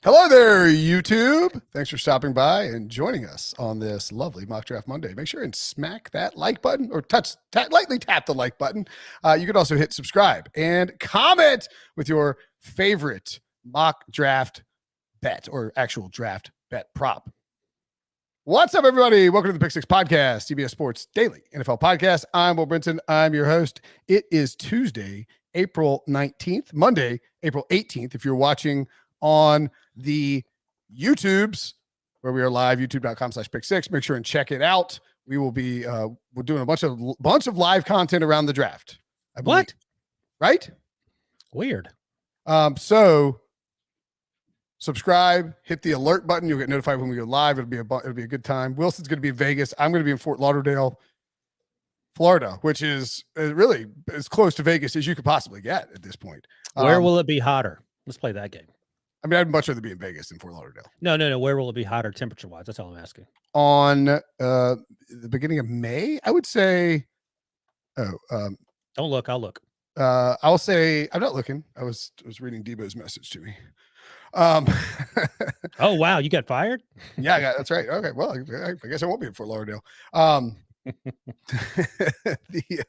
Hello there, YouTube. Thanks for stopping by and joining us on this lovely Mock Draft Monday. Make sure and smack that like button or lightly tap the like button. You can also hit subscribe and comment with your favorite mock draft bet or actual draft bet prop. What's up, everybody? Welcome to the Pick Six Podcast, CBS Sports Daily NFL Podcast. I'm Will Brinson. I'm your host. It is Tuesday, April 19th, Monday, April 18th. If you're watching on the YouTubes where we are live, youtube.com/pick6. Make sure and check it out. We will be we're doing a bunch of live content around the draft. What? Right? Weird. So subscribe, hit the alert button. You'll get notified when we go live. It'll be a good time. Wilson's going to be in Vegas. I'm going to be in Fort Lauderdale, Florida, which is really as close to Vegas as you could possibly get at this point. Where will it be hotter? Let's play that game. I mean, I'd much rather be in Vegas than Fort Lauderdale. No. Where will it be hotter temperature-wise? That's all I'm asking. On the beginning of May, I would say. Don't look. I'll look. I'll say I'm not looking. I was reading Debo's message to me. Oh wow, you got fired? Yeah, that's right. Okay, well, I guess I won't be in Fort Lauderdale.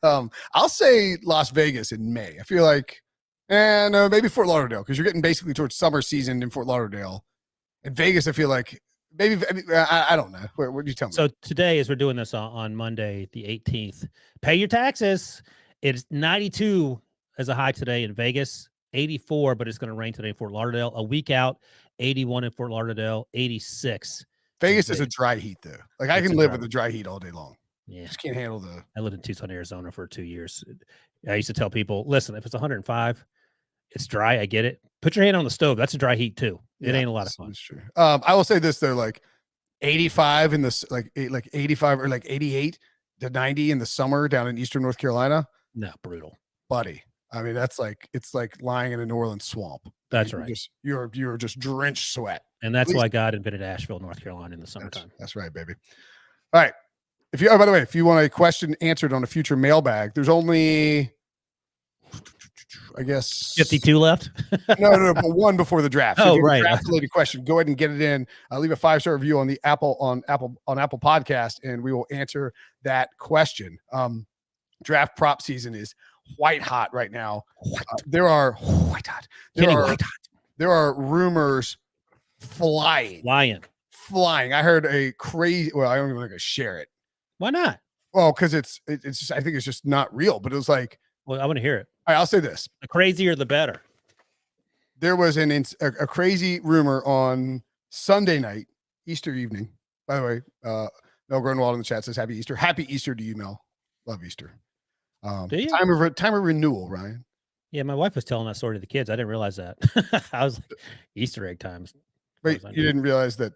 I'll say Las Vegas in May. I feel like. And maybe Fort Lauderdale, because you're getting basically towards summer season in Fort Lauderdale. In Vegas, I feel like maybe I don't know. What do you tell me? So today, as we're doing this on Monday, the 18th, pay your taxes. It's 92 as a high today in Vegas, 84, but it's going to rain today in Fort Lauderdale. A week out, 81 in Fort Lauderdale, 86. Vegas is a dry heat, though. Like I can live with the dry heat all day long. Yeah, just can't handle the. I lived in Tucson, Arizona for 2 years. I used to tell people, listen, if it's 105. It's dry. I get it. Put your hand on the stove. That's a dry heat too. It ain't a lot of fun. That's true. I will say this though, like 85 in this, like 85 or like 88 to 90 in the summer down in Eastern North Carolina. No, brutal, buddy. I mean, it's like lying in a New Orleans swamp. That's right. You're just drenched sweat. And that's why God invented Asheville, North Carolina in the summertime. That's right, baby. All right. By the way, if you want a question answered on a future mailbag, there's only, I guess 52 left. no, but one before the draft. So right. Draft-related question. Go ahead and get it in. Leave a 5-star review on the Apple Podcast, and we will answer that question. Draft prop season is white hot right now. There are rumors flying. I heard a crazy. Well, I don't even think I share it. Why not? Well, because it's just, I think it's just not real. But it was like. Well, I want to hear it. All right, I'll say this. The crazier, the better. There was a crazy rumor on Sunday night, Easter evening. By the way, Mel Grunwald in the chat says, Happy Easter. Happy Easter to you, Mel. Love Easter. Do you? Time of renewal, Ryan. Yeah, my wife was telling that story to the kids. I didn't realize that. I was like, Easter egg times. Wait, you didn't realize that?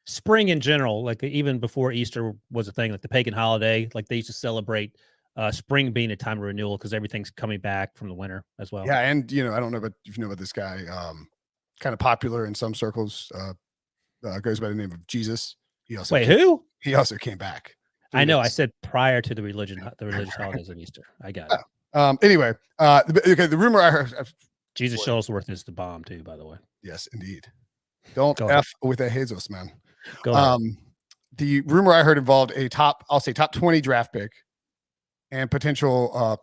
Spring in general, like even before Easter was a thing, like the pagan holiday, like they used to celebrate spring being a time of renewal because everything's coming back from the winter as well. Yeah, and I don't know if you know about this guy, kind of popular in some circles, goes by the name of Jesus. Who? He also came back. I know. I said prior to the religious holidays of Easter. I got it. Anyway, the rumor I heard. Jesus Shuttlesworth is the bomb too, by the way. Yes, indeed. Don't F with a Jesus, man. The rumor I heard involved a top 20 draft pick and potential a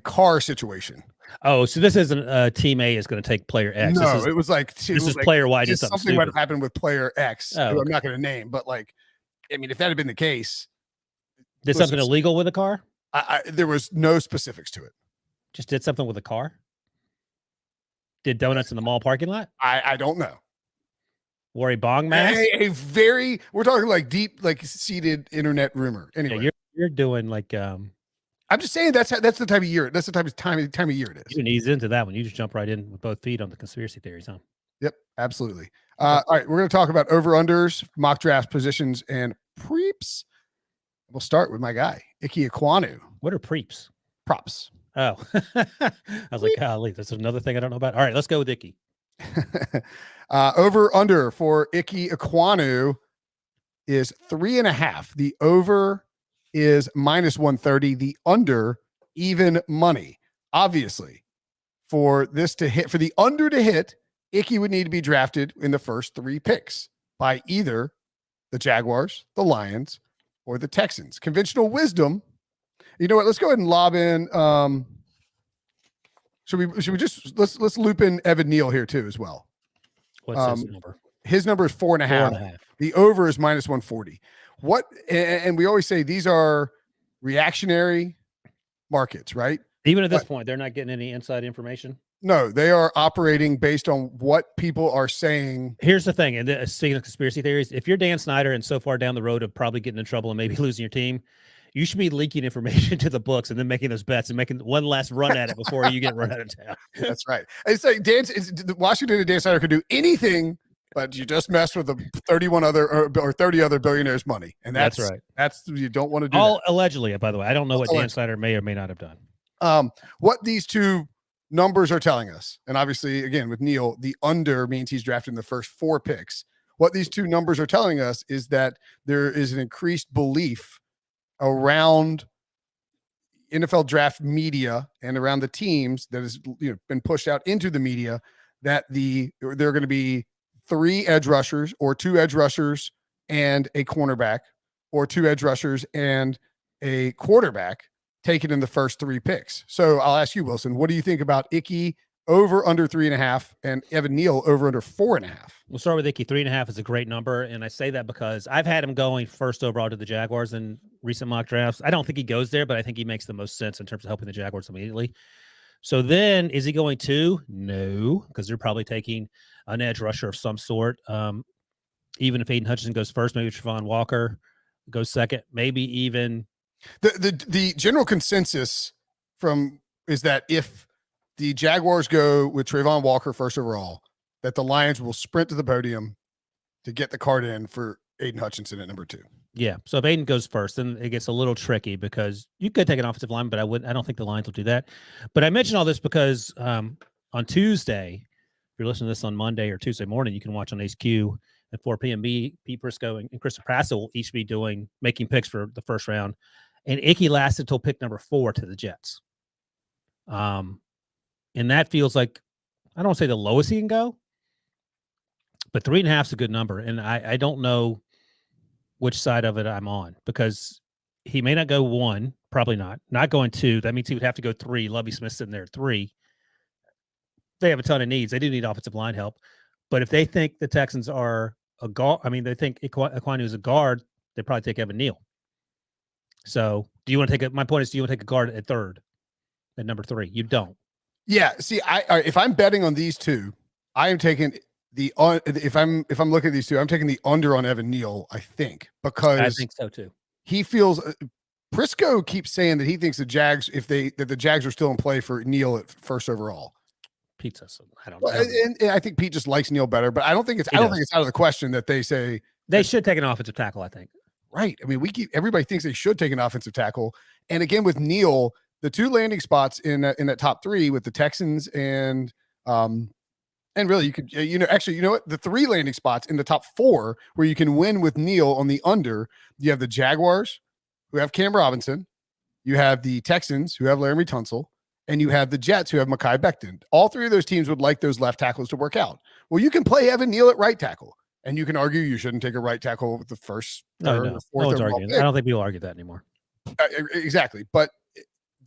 car situation. Oh, so this isn't team A is going to take player X. No, it was like this is player Y. Just something might have happened with player X. Who I'm not going to name, but like, I mean, if that had been the case, did something illegal with a car? There was no specifics to it. Just did something with a car. Did donuts in the mall parking lot? I don't know. Wore a bong mask? We're talking like deep, like seated internet rumor. Anyway, yeah, you're doing like, I'm just saying that's the type of year. That's the time of year it is. You didn't ease into that one. You just jump right in with both feet on the conspiracy theories, huh? Yep, absolutely. All right, we're going to talk about over-unders, mock draft positions, and preeps. We'll start with my guy, Ike Ekwonu. What are preeps? Props. Oh, I was like, golly, that's another thing I don't know about. All right, let's go with Ike. Over under for Ike Ekwonu is 3.5. The over is -130. The under, even money. Obviously, for this to hit, for the under to hit, Icky would need to be drafted in the first 3 picks by either the Jaguars, the Lions, or the Texans. Conventional wisdom. You know what? Let's go ahead and lob in. Should we just let's loop in Evan Neal here too as well. What's his number? His number is 4.5. 4.5. The over is minus 140. What? And we always say these are reactionary markets, right? Even at this point, they're not getting any inside information. No, they are operating based on what people are saying. Here's the thing, and speaking of conspiracy theories, if you're Dan Snyder and so far down the road of probably getting in trouble and maybe losing your team, you should be leaking information to the books and then making those bets and making one last run at it before you get run out of town. That's right. It's like Washington and Dan Snyder could do anything, but you just messed with the 31 other or 30 other billionaires' money, and that's right. That's you don't want to do. All that. Allegedly, by the way, I don't know what Dan Snyder may or may not have done. What these two numbers are telling us, and obviously, again, with Neal, the under means he's drafted in the first 4 picks. What these two numbers are telling us is that there is an increased belief around NFL draft media and around the teams that has been pushed out into the media that there are going to be 3 edge rushers or 2 edge rushers and a cornerback or 2 edge rushers and a quarterback taken in the first 3 picks. So I'll ask you, Wilson, what do you think about Icky over under 3.5 and Evan Neal over under 4.5? We'll start with Icky. 3.5 is a great number. And I say that because I've had him going first overall to the Jaguars in recent mock drafts. I don't think he goes there, but I think he makes the most sense in terms of helping the Jaguars immediately. So then is he going 2? No, because they're probably taking an edge rusher of some sort. Even if Aiden Hutchinson goes first, maybe Trevon Walker goes second, maybe even the general consensus is that if the Jaguars go with Trevon Walker first overall, that the Lions will sprint to the podium to get the card in for Aiden Hutchinson at number 2. Yeah. So if Aiden goes first, then it gets a little tricky because you could take an offensive line, but I don't think the Lions will do that. But I mentioned all this because on Tuesday, if you're listening to this on Monday or Tuesday morning, you can watch on HQ at 4 p.m. Pete Prisco and Chris Prassel will each be making picks for the first round. And Icky lasted until pick number 4 to the Jets. And that feels like, I don't want to say the lowest he can go, but 3.5 is a good number. And I don't know which side of it I'm on because he may not go 1, probably not going 2. That means he would have to go 3. Lovie Smith's sitting there at 3. They have a ton of needs. They do need offensive line help. But if they think the Texans are a guard, they think Ekwonu is a guard, they probably take Evan Neal. So my point is, do you want to take a guard at 3rd, at number 3? You don't. Yeah. See, if I'm betting on these two, I am taking if I'm looking at these two, I'm taking the under on Evan Neal, I think, because I think so too. He feels Prisco keeps saying that he thinks the Jags, that the Jags are still in play for Neal at first overall. Pete says so. I don't know. And I think Pete just likes Neal better, but I don't think it's out of the question that they say they should take an offensive tackle, I think. Right. Everybody thinks they should take an offensive tackle. And again, with Neal, the 2 landing spots in that top 3 with the Texans and really you could, actually, you know what? The 3 landing spots in the top 4 where you can win with Neal on the under, you have the Jaguars who have Cam Robinson. You have the Texans who have Laramie Tunsil. And you have the Jets who have Mekhi Becton. All 3 of those teams would like those left tackles to work out. Well, you can play Evan Neal at right tackle. And you can argue you shouldn't take a right tackle with the first, third, or fourth. No arguing. I don't think people argue that anymore. Exactly. But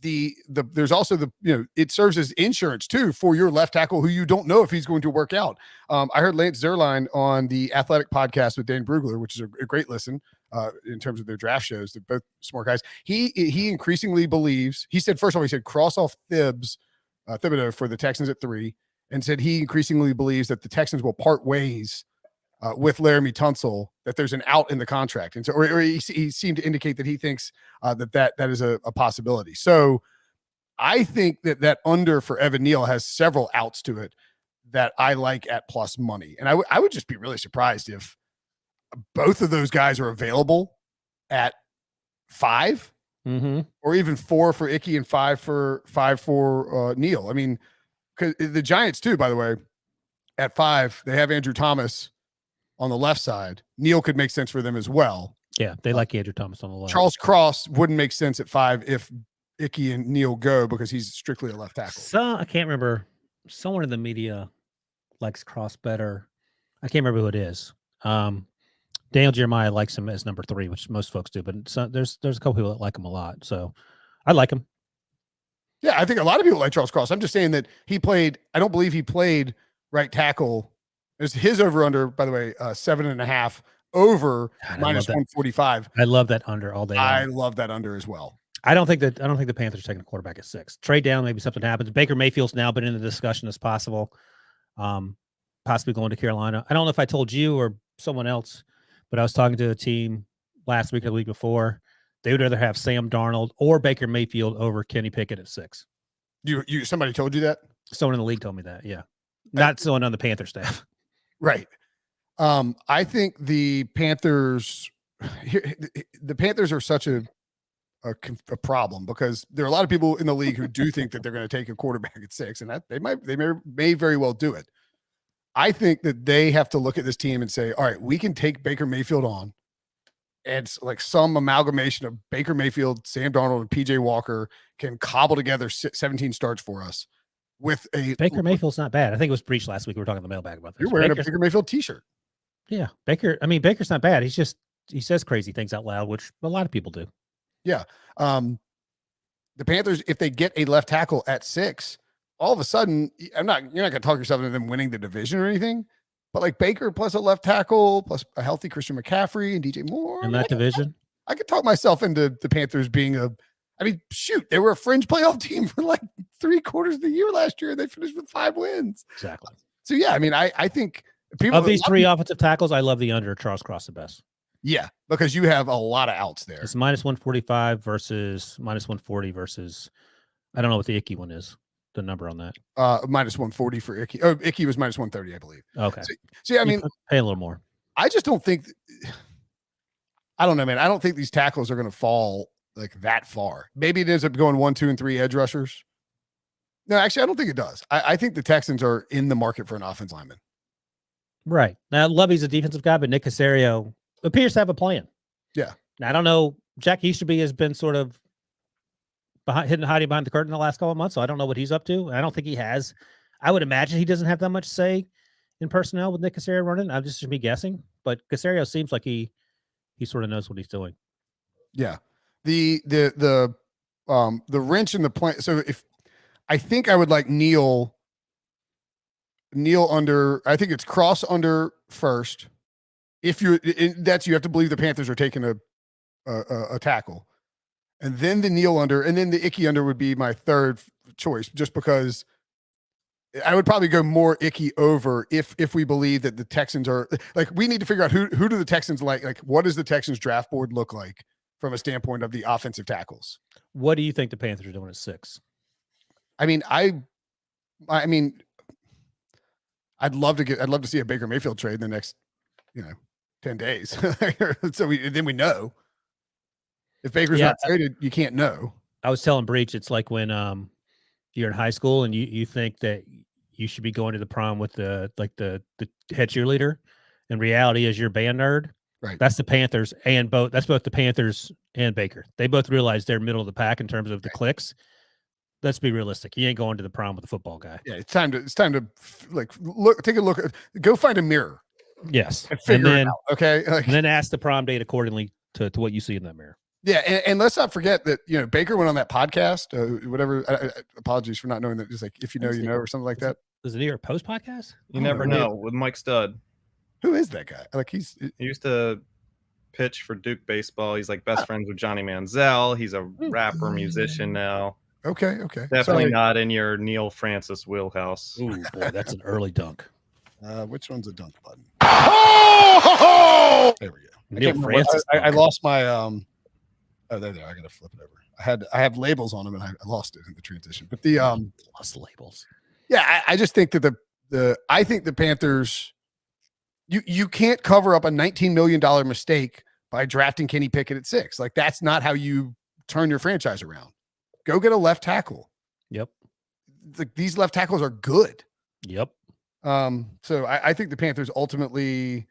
there's also it serves as insurance too for your left tackle who you don't know if he's going to work out. I heard Lance Zierlein on the Athletic podcast with Dan Brugler, which is a great listen in terms of their draft shows. They're both smart guys. He increasingly believes, he said, first of all, he said cross off Thibodeau for the Texans at 3, and said he increasingly believes that the Texans will part ways with Laramie Tunsil, that there's an out in the contract. And so, or he seemed to indicate that he thinks that is a possibility. So I think that under for Evan Neal has several outs to it that I like at plus money. And I would just be really surprised if both of those guys are available at 5 or even 4 for Icky and 5 for Neal. Because the Giants too, by the way, at 5, they have Andrew Thomas on the left side. Neal could make sense for them as well. Yeah, they like Andrew Thomas on the left. Charles Cross wouldn't make sense at 5 if Icky and Neal go because he's strictly a left tackle. So I can't remember. Someone in the media, likes Cross better. I can't remember who it is. Daniel Jeremiah likes him as number 3, which most folks do, but there's a couple people that like him a lot. So I like him. Yeah, I think a lot of people like Charles Cross. I'm just saying that I don't believe he played right tackle. His over under, by the way, 7.5 over minus 145. I love that under all day long. I love that under as well. I don't think the Panthers are taking a quarterback at 6. Trade down, maybe something happens. Baker Mayfield's now been in the discussion as possible. Possibly going to Carolina. I don't know if I told you or someone else, but I was talking to a team last week or the week before. They would rather have Sam Darnold or Baker Mayfield over Kenny Pickett at 6. Somebody told you that? Someone in the league told me that. Yeah, not someone on the Panther staff. Right. I think the Panthers are such a problem because there are a lot of people in the league who do think that they're going to take a quarterback at 6, and that they may very well do it. I think that they have to look at this team and say, all right, we can take Baker Mayfield on. And it's like some amalgamation of Baker Mayfield, Sam Darnold, and PJ Walker can cobble together 17 starts for us with a Baker Mayfield's not bad. I think it was breached last week. We were talking in the mailbag about this. You're wearing a Baker Mayfield t-shirt. Yeah. Baker's not bad. He says crazy things out loud, which a lot of people do. Yeah. The Panthers, if they get a left tackle at 6, all of a sudden, you're not going to talk yourself into them winning the division or anything, but like Baker plus a left tackle plus a healthy Christian McCaffrey and DJ Moore in that division, I could talk myself into the Panthers being they were a fringe playoff team for like 3/4 of the year last year. They finished with 5 wins. Exactly. So yeah, I think people of these 3 offensive tackles, I love the under Charles Cross the best. Yeah, because you have a lot of outs there. It's minus 145 versus minus 140 versus, I don't know what the Icky one is. The number on that. Minus 140 for Icky. Oh, Icky was minus 130, I believe. Okay. So yeah, pay a little more. I just don't think. I don't know, man. I don't think these tackles are going to fall like that far. Maybe it ends up going 1, 2, and 3 edge rushers. No, actually, I don't think it does. I think the Texans are in the market for an offense lineman. Right. Now, Lovey's a defensive guy, but Nick Caserio appears to have a plan. Yeah. Now, I don't know. Jack Easterby has been sort of hiding behind the curtain the last couple of months, so I don't know what he's up to. I don't think he has. I would imagine he doesn't have that much say in personnel with Nick Caserio running. I'm just be guessing, but Caserio seems like he sort of knows what he's doing. Yeah. The wrench in the plan. So if I think I would like Neil under, I think it's Cross under first. If you have to believe the Panthers are taking a tackle, and then the Neil under, and then the Icky under would be my third choice, just because I would probably go more Icky over if we believe that the Texans are like, we need to figure out who do the Texans like what does the Texans draft board look like from a standpoint of the offensive tackles. What do you think the Panthers are doing at 6? I mean, I'd love to see a Baker Mayfield trade in the next, 10 days. So we know if Baker's not traded, you can't know. I was telling Breach, it's like when you're in high school and you think that you should be going to the prom with the head cheerleader. In reality, is your band nerd. Right. That's the Panthers that's both the Panthers and Baker. They both realize they're middle of the pack in terms of the clicks. Let's be realistic. You ain't going to the prom with the football guy. Yeah, it's time to like take a look. Go find a mirror. Yes, and then it out, okay, and then ask the prom date accordingly to what you see in that mirror. Yeah, and let's not forget that Baker went on that podcast. Whatever. Apologies for not knowing that. It's like if you know, or something like that. Is it New York Post podcast? You never know with Mike Stud. Who is that guy? Like he used to pitch for Duke baseball. He's like best friends with Johnny Manziel. He's a rapper, musician now. Okay. Definitely not in your Neil Francis wheelhouse. Ooh, boy, that's an early dunk. Which one's a dunk button? Oh! There we go. Neil Francis. I lost my Oh, there. I gotta flip it over. I have labels on them and I lost it in the transition. But the lost labels. Yeah, I just think that I think the Panthers. You can't cover up a $19 million mistake by drafting Kenny Pickett at 6. Like that's not how you turn your franchise around. Go get a left tackle. Yep. These left tackles are good. Yep. So I think the Panthers ultimately,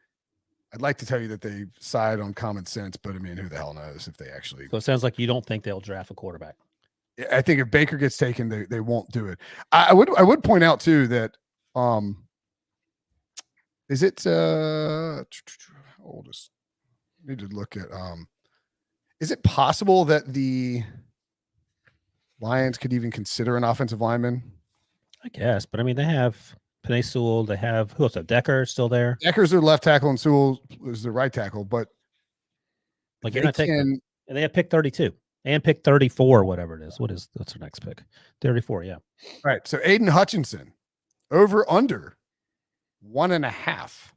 I'd like to tell you that they side on common sense, but I mean, who the hell knows if they actually. So it sounds like you don't think they'll draft a quarterback. I think if Baker gets taken, they won't do it. I would point out too that Is it how old is? Need to look at is it possible that the Lions could even consider an offensive lineman? I guess, but I mean, they have Penei Sewell. They have who else? Decker still there. Decker's their left tackle and Sewell is their right tackle, but Like they you're not taking. can. And they have pick 32 and pick 34, whatever it is. What's their next pick? 34, yeah. Right. So Aiden Hutchinson, over under 1.5.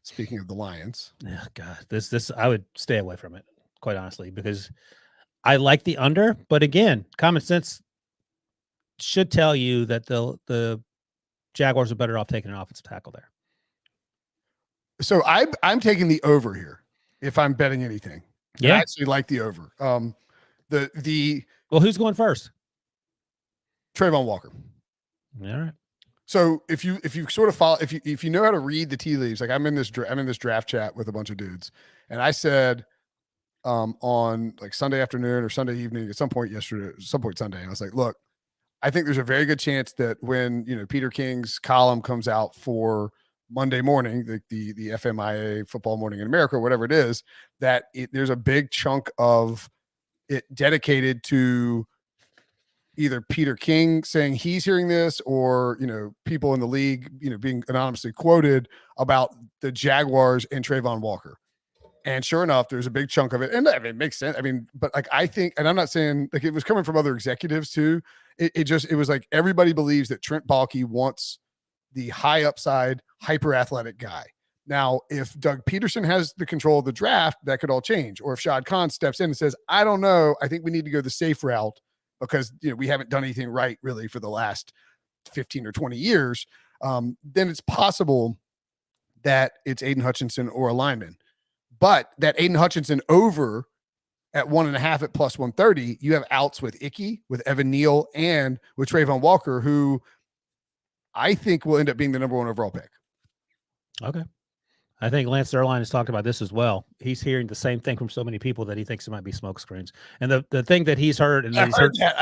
Speaking of the Lions. Oh, God, this I would stay away from it, quite honestly, because I like the under, but again, common sense should tell you that the Jaguars are better off taking an offensive tackle there. So I'm taking the over here if I'm betting anything. Yeah. I actually like the over. The Well, who's going first? Trayvon Walker. All right. So if you sort of follow, if you know how to read the tea leaves, like I'm in this draft chat with a bunch of dudes, and I said on like Sunday afternoon or Sunday evening at some point Sunday, I was like, look, I think there's a very good chance that when Peter King's column comes out for Monday morning, the FMIA Football Morning in America, whatever it is, that there's a big chunk of it dedicated to either Peter King saying he's hearing this or, people in the league, being anonymously quoted about the Jaguars and Trayvon Walker. And sure enough, there's a big chunk of it. And I mean, it makes sense. I mean, but like, I think, and I'm not saying like it was coming from other executives too. It was like, everybody believes that Trent Baalke wants the high upside, hyper athletic guy. Now, if Doug Peterson has the control of the draft, that could all change. Or if Shad Khan steps in and says, I don't know, I think we need to go the safe route because we haven't done anything right really for the last 15 or 20 years, then it's possible that it's Aiden Hutchinson or a lineman. But that Aiden Hutchinson over at 1.5 at plus 130, you have outs with Icky, with Evan Neal, and with Trayvon Walker, who I think will end up being the number 1 overall pick. Okay. I think Lance Zierlein has talked about this as well. He's hearing the same thing from so many people that he thinks it might be smoke screens. And the thing that he's heard, and I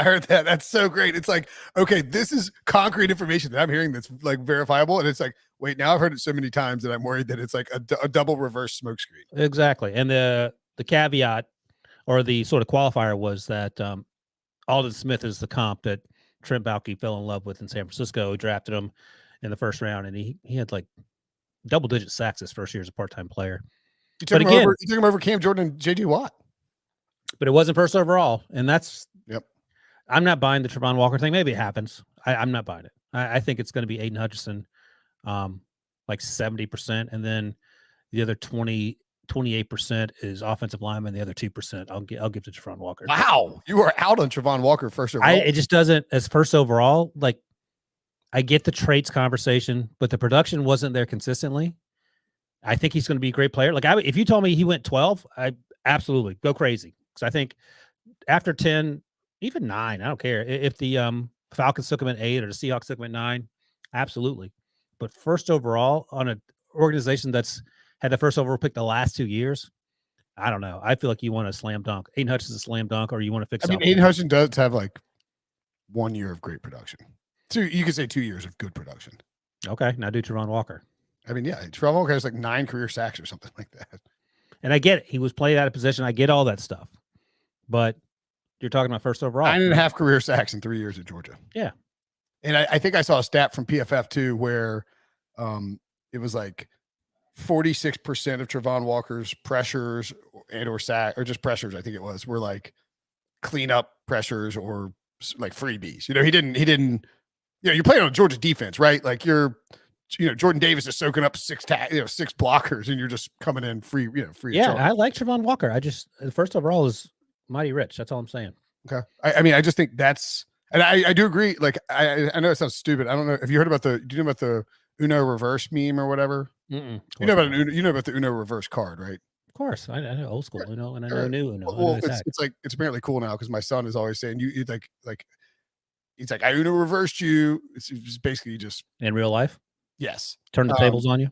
heard that. That's so great. It's like, okay, this is concrete information that I'm hearing that's like verifiable. And it's like, wait, now I've heard it so many times that I'm worried that it's like a double reverse smoke screen. Exactly. And the caveat or the sort of qualifier was that Aldon Smith is the comp that Trent Baalke fell in love with in San Francisco. He drafted him in the first round, and he had like double-digit sacks his first year as a part-time player. You took him over Cam Jordan and J.J. Watt. But it wasn't first overall, and that's yep. I'm not buying the Trayvon Walker thing. Maybe it happens. I'm not buying it. I think it's going to be Aiden Hutchinson, like 70%, and then the other 28% is offensive lineman. The other 2% I'll give to Trayvon Walker. Wow, you are out on Trayvon Walker first overall. It just doesn't as first overall. Like, I get the traits conversation, but the production wasn't there consistently. I think he's going to be a great player. Like, if you told me he went 12, I absolutely go crazy, because I think after 10, even 9, I don't care if the Falcons took him at 8 or the Seahawks took him at 9, absolutely. But first overall on an organization that's had the first overall pick the last 2 years, I don't know. I feel like you want a slam dunk. Aiden Hutchinson a slam dunk, or you want to fix. I mean, Aiden Hutchinson does have like 1 year of great production. You could say 2 years of good production. Okay, now do Trayvon Walker. I mean, yeah, Trayvon Walker has like 9 career sacks or something like that. And I get it. He was played out of position. I get all that stuff. But you're talking about first overall. 9.5 career sacks in 3 years at Georgia. Yeah. And I think I saw a stat from PFF too, where it was like 46% of Trayvon Walker's pressures and or sack, or just pressures, I think it was, were like cleanup pressures or like freebies. He didn't. You're playing on Georgia defense, right? Like Jordan Davis is soaking up 6 blockers, and you're just coming in free. Free. Yeah, I like Trayvon Walker. The first overall is mighty rich. That's all I'm saying. Okay. I mean, I just think that's, and I do agree. Like, I know it sounds stupid. I don't know. Have you heard about do you know about the Uno reverse meme or whatever? You know about the Uno reverse card, right? Of course. I know old school Uno, and I know new Uno. Well, it's apparently cool now because my son is always saying you like he's like, I Uno reversed you. It's just basically just in real life. Yes. Turn the tables on you.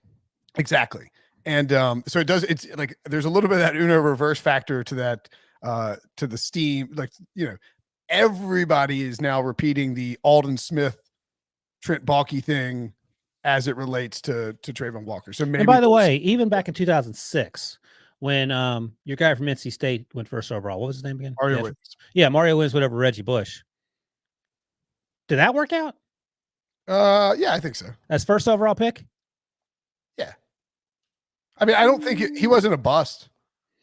Exactly. And so it's like there's a little bit of that Uno reverse factor to that, to the steam. Like, everybody is now repeating the Aldon Smith, Trent Baalke thing as it relates to Trayvon Walker. So maybe. And by the way, even back in 2006, when your guy from NC State went first overall, what was his name again? Mario Williams. Yeah, Mario Williams, whatever, Reggie Bush. Did that work out? Yeah, I think so. As first overall pick? Yeah. I mean, I don't think he wasn't a bust.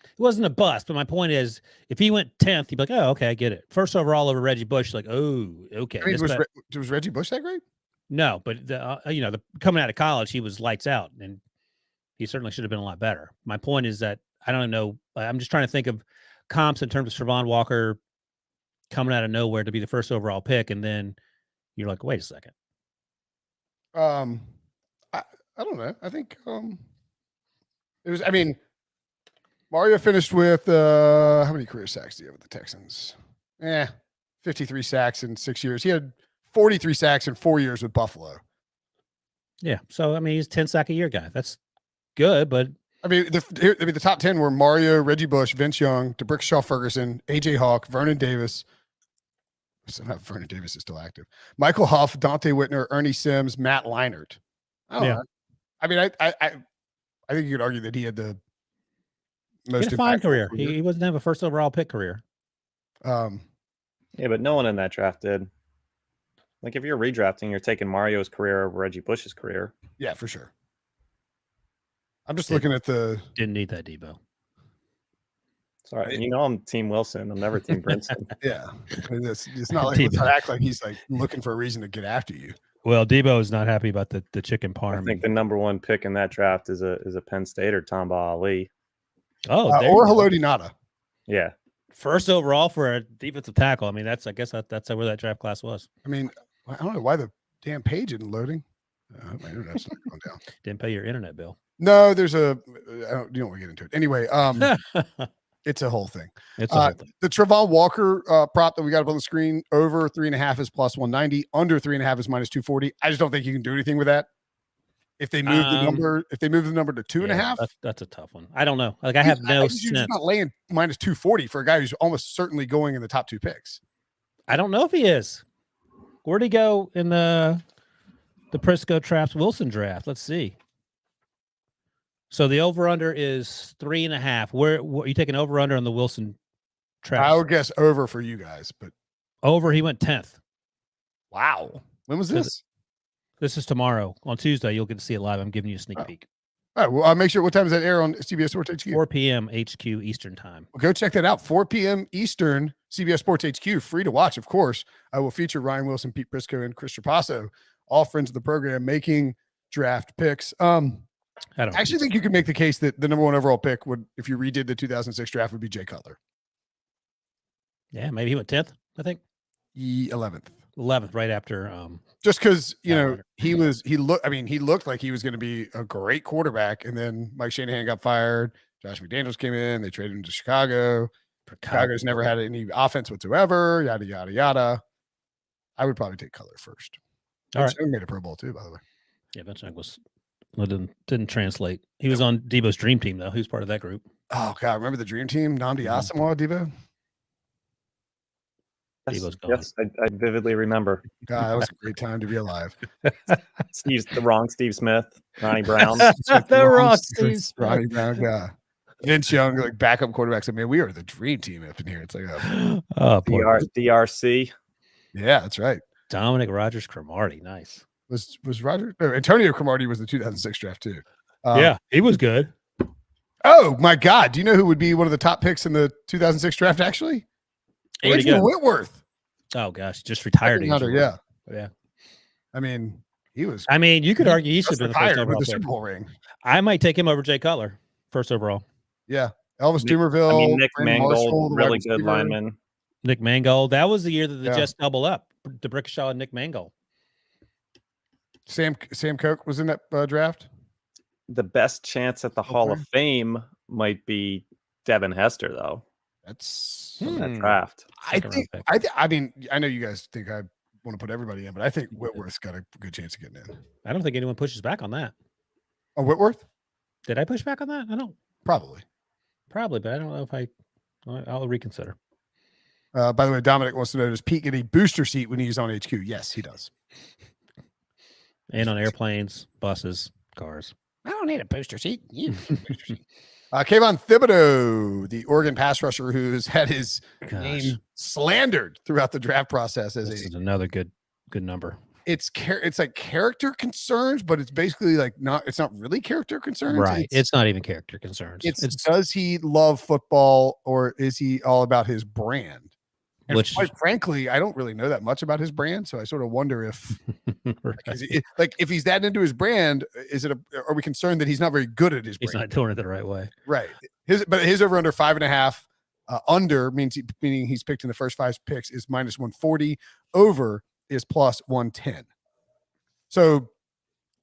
It wasn't a bust, but my point is, if he went 10th, you'd be like, oh, okay, I get it. First overall over Reggie Bush, like, oh, okay. I mean, was Reggie Bush that great? No, but the coming out of college, he was lights out, and he certainly should have been a lot better. My point is that I don't know. I'm just trying to think of comps in terms of Trayvon Walker coming out of nowhere to be the first overall pick, and then you're like, wait a second. I don't know. I think it was. I mean, Mario finished with how many career sacks do you have with the Texans? 53 sacks in 6 years. He had 43 sacks in 4 years with Buffalo. Yeah. So I mean, he's 10 sack a year guy. That's good, but I mean, the top 10 were Mario, Reggie Bush, Vince Young, DeBrickashaw Ferguson, AJ Hawk, Vernon Davis. Somehow Vernon Davis is still active. Michael Huff, Dante Whitner, Ernie Sims, Matt Leinart. I don't know. I mean, I think you could argue that he had the most fine career. He wasn't have a first overall pick career. Yeah, but no one in that draft did. Like, if you're redrafting, you're taking Mario's career over Reggie Bush's career. Yeah, for sure. I'm just looking at the. Didn't need that, Debo. Sorry, you know I'm Team Wilson. I'm never Team Brinson. Yeah, it's not like let's not act like he's like looking for a reason to get after you. Well, Debo is not happy about the chicken parm. I think the number one pick in that draft is a Penn State or Tamba Ali. Oh, or Haloti Ngata. Yeah, first overall for a defensive tackle. I mean, I guess that's where that draft class was. I mean, I don't know why the damn page isn't loading. My internet's not going down. Didn't pay your internet bill. No, there's you don't want to get into it. Anyway, it's a whole thing. It's a whole thing. The Trayvon Walker prop that we got up on the screen, over 3.5 is plus 190, under 3.5 is minus 240. I just don't think you can do anything with that. If they move the number, to 2.5, that's a tough one. I don't know. Like, I have no sense. You're just not laying minus 240 for a guy who's almost certainly going in the top 2 picks. I don't know if he is. Where'd he go in the Prisco Traps Wilson draft? Let's see. So the over-under is 3.5. Where are you taking over-under on the Wilson Traps? I would guess over for you guys, but over. He went 10th. Wow. When was this? This is tomorrow. On Tuesday, you'll get to see it live. I'm giving you a sneak peek. All right. Well, I'll make sure. What time does that air on CBS Sports HQ? 4 p.m. HQ Eastern time. Well, go check that out. 4 p.m. Eastern, CBS Sports HQ. Free to watch, of course. I will feature Ryan Wilson, Pete Prisco, and Chris Trapasso, all friends of the program, making draft picks. I actually think you could make the case that the number one overall pick would, if you redid the 2006 draft, would be Jay Cutler. Yeah, maybe he went 10th, I think. 11th. 11th, right after. Just because, he looked like he was going to be a great quarterback. And then Mike Shanahan got fired. Josh McDaniels came in. They traded him to Chicago. Chicago's never had any offense whatsoever. Yada, yada, yada. I would probably take Cutler first. All right. He made a Pro Bowl too, by the way. Yeah, Benchmark didn't translate. He was on Debo's dream team, though. He was part of that group. Oh, God. Remember the dream team? Nnamdi Asomugha, Debo? Yes, I vividly remember. God, that was a great time to be alive. The wrong Steve Smith, Ronnie Brown. The wrong Steve Smith. Ronnie Brown guy. Vince Young, like backup quarterbacks. I mean, we are the dream team up in here. It's like DRC. Yeah, that's right. Dominic Rogers Cromartie. Nice. Was Roger? No, Antonio Cromartie was the 2006 draft too. Yeah, he was good. Oh my God! Do you know who would be one of the top picks in the 2006 draft? Actually, Andrew Whitworth. Oh gosh, just retired. Yeah. I mean, you could argue he should have been the first overall with the Super Bowl ring. I might take him over Jay Cutler, first overall. Yeah, Elvis Dumerville. Nick Mangold, really good lineman. Nick Mangold. That was the year that the Jets double up. DeBrickashaw and Nick Mangold. Sam Koch was in that draft. The best chance at the Hall of Fame might be Devin Hester, though. That's from that draft. I mean, I know you guys think I want to put everybody in, but I think Whitworth's got a good chance of getting in. I don't think anyone pushes back on that. Oh, Whitworth? Did I push back on that? I don't. Probably, but I don't know if I'll reconsider. By the way, Dominic wants to know, does Pete get a booster seat when he's on HQ? Yes, he does. And on airplanes, buses, cars. I don't need a booster seat. You need a booster seat. Kayvon Thibodeau, the Oregon pass rusher who's had his name slandered throughout the draft process as this is another good number. It's like character concerns, but it's basically like it's not really character concerns. Right. It's not even character concerns. It's does he love football or is he all about his brand? And quite frankly, I don't really know that much about his brand, so I sort of wonder if, if he's that into his brand, are we concerned that he's not very good at his brand? He's not doing it the right way, right? His over under 5.5, under meaning he's picked in the first 5 picks is -140, over is +110. So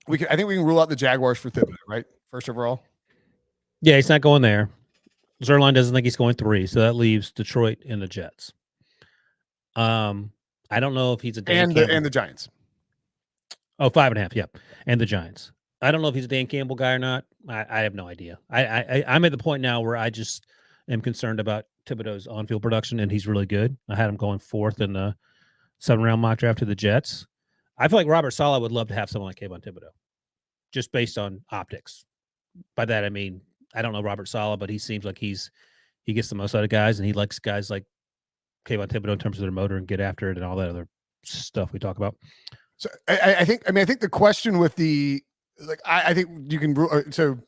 I think we can rule out the Jaguars for Thibodeau, right? First overall. Yeah, he's not going there. Zerline doesn't think he's going 3, so that leaves Detroit and the Jets. I don't know if he's a Dan Campbell. And the Giants. Oh, 5.5, yeah, and the Giants. I don't know if he's a Dan Campbell guy or not. I have no idea. I'm at the point now where I just am concerned about Thibodeau's on-field production, and he's really good. I had him going 4th in the 7-round mock draft to the Jets. I feel like Robert Saleh would love to have someone like Kayvon Thibodeau, just based on optics. By that I mean I don't know Robert Saleh, but he seems like he gets the most out of guys, and he likes guys like Kayvon Thibodeau in terms of their motor and get after it and all that other stuff we talk about. So I think the question with I think you can. So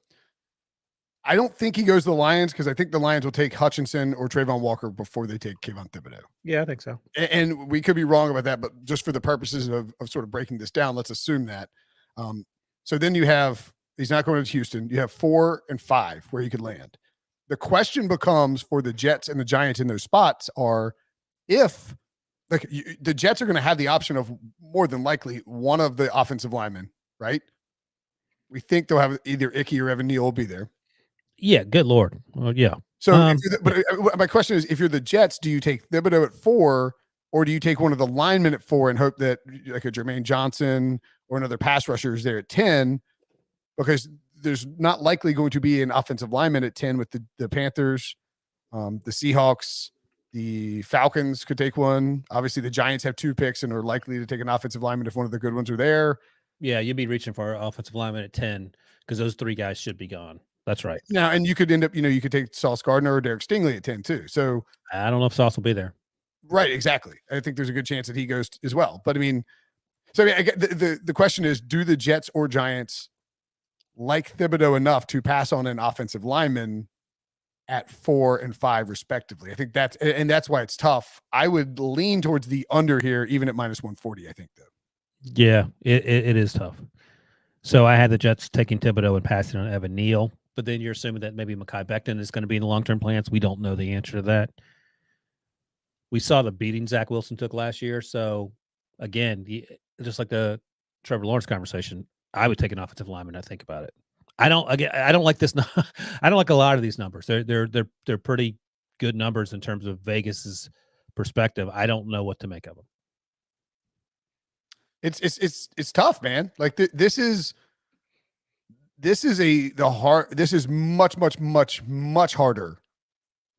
I don't think he goes to the Lions because I think the Lions will take Hutchinson or Trayvon Walker before they take Kayvon Thibodeau. Yeah, I think so. And we could be wrong about that, but just for the purposes of sort of breaking this down, let's assume that. So then he's not going to Houston. You have 4 and 5 where he could land. The question becomes for the Jets and the Giants in those spots are if the Jets are going to have the option of more than likely one of the offensive linemen, right? We think they'll have either Icky or Evan Neal will be there. Yeah, good Lord. Well, yeah. So, but my question is, if you're the Jets, do you take Thibodeau at 4, or do you take one of the linemen at 4 and hope that like a Jermaine Johnson or another pass rusher is there at 10? Because there's not likely going to be an offensive lineman at 10 with the Panthers, the Seahawks, the Falcons could take one. Obviously, the Giants have 2 picks and are likely to take an offensive lineman if one of the good ones are there. Yeah, you'd be reaching for an offensive lineman at 10 because those 3 guys should be gone. That's right. Now, and you could end up, you could take Sauce Gardner or Derek Stingley at 10 too. So I don't know if Sauce will be there. Right, exactly. I think there's a good chance that he goes as well. But I mean, the question is, do the Jets or Giants like Thibodeau enough to pass on an offensive lineman at 4 and 5 respectively? I think that's why it's tough. I would lean towards the under here, even at -140, I think, though. Yeah, it is tough. So I had the Jets taking Thibodeau and passing on Evan Neal, but then you're assuming that maybe Mekhi Becton is going to be in the long-term plans. We don't know the answer to that. We saw the beating Zach Wilson took last year. So again, just like the Trevor Lawrence conversation, I would take an offensive lineman. I think about it. I don't like this. I don't like a lot of these numbers. They're pretty good numbers in terms of Vegas's perspective. I don't know what to make of them. It's tough, man. Like this is much harder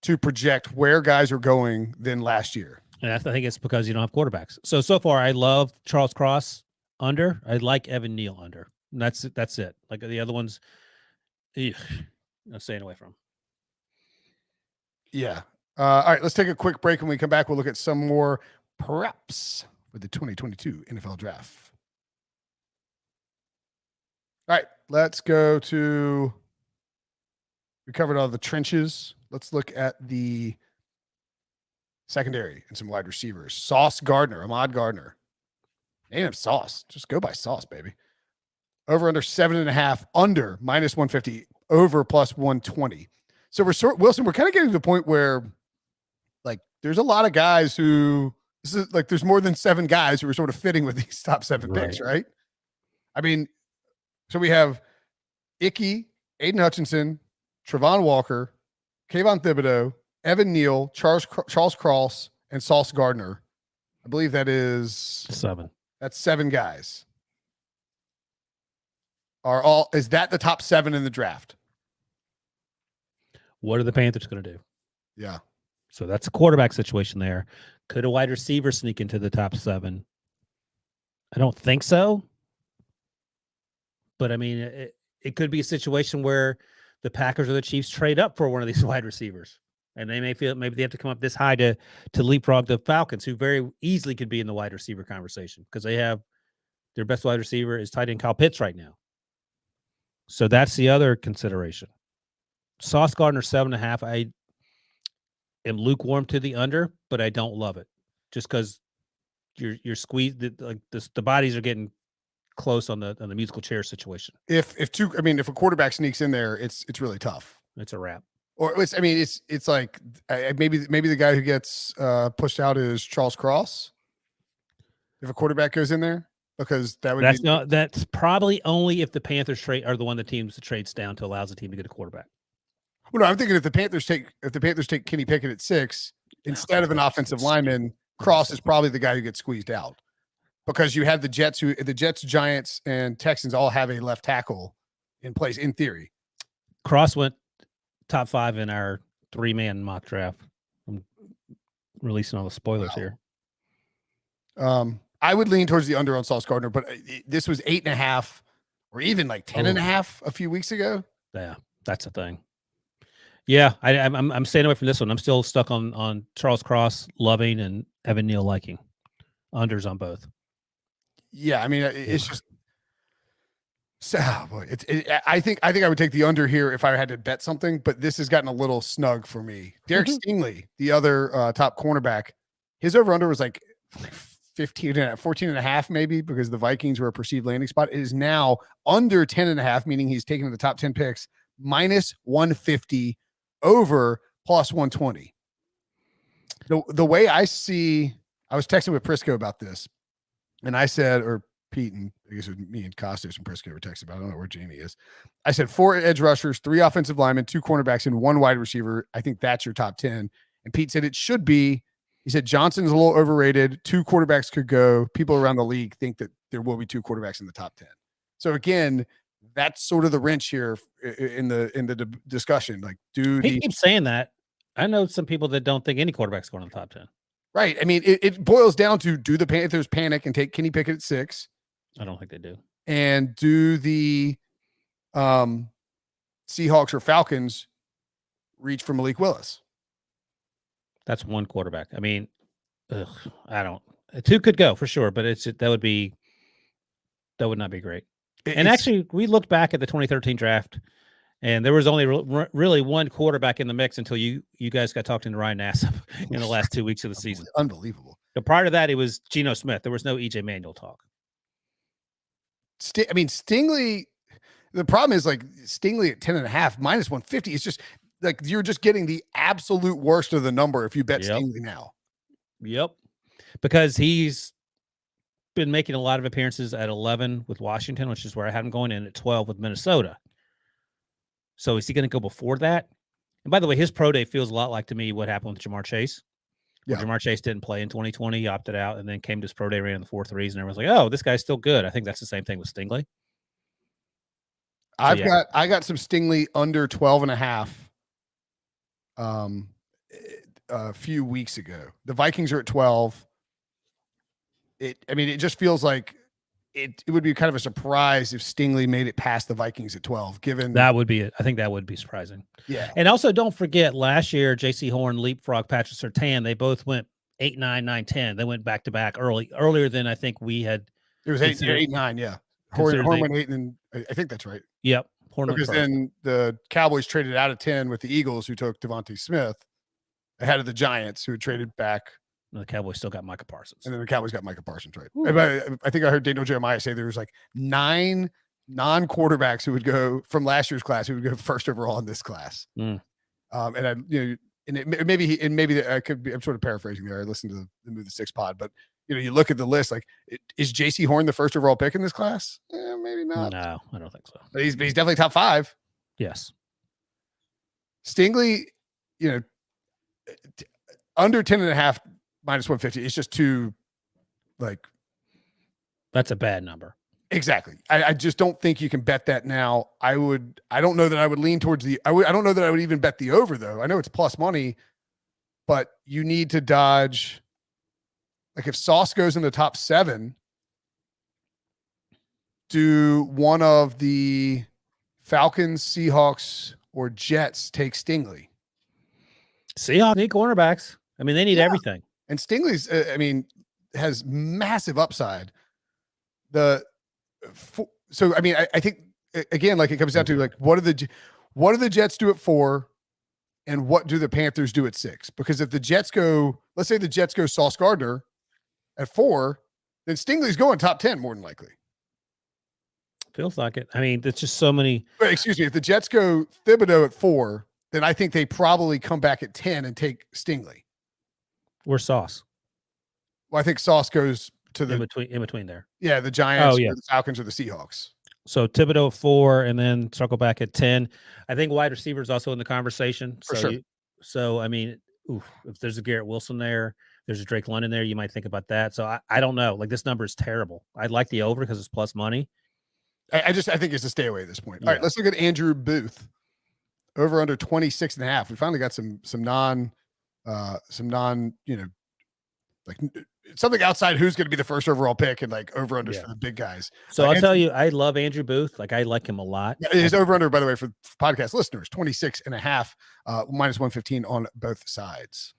to project where guys are going than last year. And I think it's because you don't have quarterbacks. So far, I love Charles Cross under. I like Evan Neal under. And that's it. Like the other ones, I'm staying away from. Yeah. All right, let's take a quick break. When we come back, we'll look at some more props with the 2022 NFL Draft. All right, let's go to. We covered all the trenches. Let's look at the secondary and some wide receivers. Sauce Gardner, Ahmad Gardner. Name him Sauce. Just go by Sauce, baby. Over under 7.5, under -150, over +120. So Wilson, we're kind of getting to the point where, like, there's a lot of guys who there's more than 7 guys who are sort of fitting with these top 7 picks, right? I mean, so we have Icky, Aiden Hutchinson, Trevon Walker, Kayvon Thibodeau, Evan Neal, Charles Cross, and Sauce Gardner. I believe that is 7. That's 7 guys. Is that the top 7 in the draft? What are the Panthers going to do? Yeah. So that's a quarterback situation there. Could a wide receiver sneak into the top 7? I don't think so. But I mean, it could be a situation where the Packers or the Chiefs trade up for one of these wide receivers, and they may feel maybe they have to come up this high to leapfrog the Falcons, who very easily could be in the wide receiver conversation because they have their best wide receiver is tight end Kyle Pitts right now. So that's the other consideration. Sauce Gardner 7.5. I am lukewarm to the under, but I don't love it just because you're squeezed. Like the bodies are getting close on the musical chair situation. If a quarterback sneaks in there, it's really tough. It's a wrap. Or it's like maybe the guy who gets pushed out is Charles Cross. If a quarterback goes in there, because that's probably only if the Panthers are the one that teams trades down to allows the team to get a quarterback. Well, no, I'm thinking if the Panthers take Kenny Pickett at 6 instead of an offensive lineman, Cross is probably the guy who gets squeezed out. Because you have the Jets, Giants, and Texans all have a left tackle in place in theory. Cross went top 5 in our 3-man mock draft. I'm releasing all the spoilers here. I would lean towards the under on Sauce Gardner, but this was 8.5 or even like 10.5 a few weeks ago. Yeah, that's the thing. Yeah, I'm staying away from this one. I'm still stuck on Charles Cross, loving, and Evan Neal liking. Unders on both. Yeah, I mean, it's just. Oh boy, I think I would take the under here if I had to bet something, but this has gotten a little snug for me. Derek Stingley, the other top cornerback, his over-under was like 14.5 maybe, because the Vikings were a perceived landing spot. It is now under 10.5, meaning he's taken the top 10 picks, minus 150, over plus 120. The way I see, I was texting with Prisco about this, and I said, or Pete, and I guess it was me and Costas and Prisco were texting about, I don't know where Jamie is. I said 4 edge rushers, 3 offensive linemen, 2 cornerbacks, and 1 wide receiver. I think that's your top 10. And Pete said it should be. He said Johnson's a little overrated. 2 quarterbacks could go. People around the league think that there will be 2 quarterbacks in the top 10. So again, that's sort of the wrench here in the discussion. Like, he keeps saying that. I know some people that don't think any quarterback's going in the top 10. Right. I mean, it boils down to, do the Panthers panic and take Kenny Pickett at 6? I don't think they do. And do the Seahawks or Falcons reach for Malik Willis? That's 1 quarterback. I mean, I don't. 2 could go for sure, but that would not be great. And actually, we looked back at the 2013 draft, and there was only really 1 quarterback in the mix until you guys got talked into Ryan Nassib in the last 2 weeks of the season. Unbelievable. But prior to that, it was Geno Smith. There was no EJ Manuel talk. Stingley, the problem is, like, Stingley at 10.5, minus 150. It's just like you're just getting the absolute worst of the number if you bet Stingley now. Yep. Because he's been making a lot of appearances at 11 with Washington, which is where I had him going, in at 12 with Minnesota. So is he going to go before that? And by the way, his pro day feels a lot like, to me, what happened with Jamar Chase. Yeah. Jamar Chase didn't play in 2020, he opted out, and then came to his pro day, ran in the 4.3s, and everyone's like, oh, this guy's still good. I think that's the same thing with Stingley. I got some Stingley under 12.5 a few weeks ago. The Vikings are at 12. It just feels like it would be kind of a surprise if Stingley made it past the Vikings at 12, given that would be it. I think that would be surprising. Yeah. And also, don't forget, last year, J.C. Horn, leapfrog Patrick Surtain, they both went 8, 9, 9, 10. They went back to back earlier than I think we had. It was 8, 9. Yeah. Horn went 8, and I think that's right. Yep. Because then the Cowboys traded out of 10 with the Eagles, who took Devontae Smith ahead of the Giants, who had traded back. And the Cowboys still got Micah Parsons. And then the Cowboys got Micah Parsons, right? I think I heard Daniel Jeremiah say there was like 9 non-quarterbacks who would go from last year's class who would go first overall in this class. Mm. Maybe I could be, I'm sort of paraphrasing there. I listened to the Move the Six pod, but you look at the list, like, is J.C. Horn the first overall pick in this class? Maybe not. No, I don't think so. But he's definitely top 5. Yes. Stingley, under 10.5, minus 150. It's just too, like, that's a bad number. Exactly. I just don't think you can bet that now. I don't know that I would lean towards I don't know that I would even bet the over, though. I know it's plus money, but you need to dodge. Like, if Sauce goes in the top 7 do one of the Falcons, Seahawks, or Jets take Stingley? Seahawks need cornerbacks. I mean, they need everything. And Stingley's, has massive upside. So I mean, I think again, like it comes down to like what do the Jets do at 4, and what do the Panthers do at 6? Because if the Jets go, let's say the Jets go Sauce Gardner at 4, then Stingley's going top 10 more than likely. Feels like it. I mean, there's just so many. But excuse me, if the Jets go Thibodeau at 4, then I think they probably come back at 10 and take Stingley. Where's Sauce? Well, I think Sauce goes to the in between there. Yeah, the Giants, or the Falcons, or the Seahawks. So Thibodeau at 4, and then circle back at 10. I think wide receiver is also in the conversation. For sure. So I mean, if there's a Garrett Wilson there, there's a Drake London there, you might think about that. So I don't know. Like this number is terrible. I'd like the over because it's plus money. I think it's a stay away at this point. Yeah. All right, let's look at Andrew Booth. Over under 26.5. We finally got some non, like something outside who's going to be the first overall pick and like over unders for the big guys. So I'll tell you, I love Andrew Booth. Like I like him a lot. His over under, by the way, for podcast listeners, 26.5, minus 115 on both sides.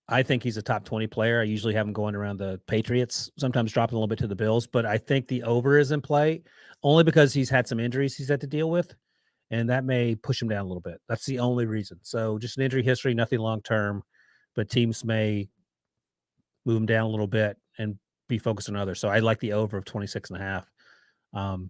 I think he's a top 20 player. I usually have him going around the Patriots, sometimes dropping a little bit to the Bills, but I think the over is in play only because he's had some injuries he's had to deal with, and that may push him down a little bit. That's the only reason. So just an injury history, nothing long-term, but teams may move him down a little bit and be focused on others. So I like the over of 26.5.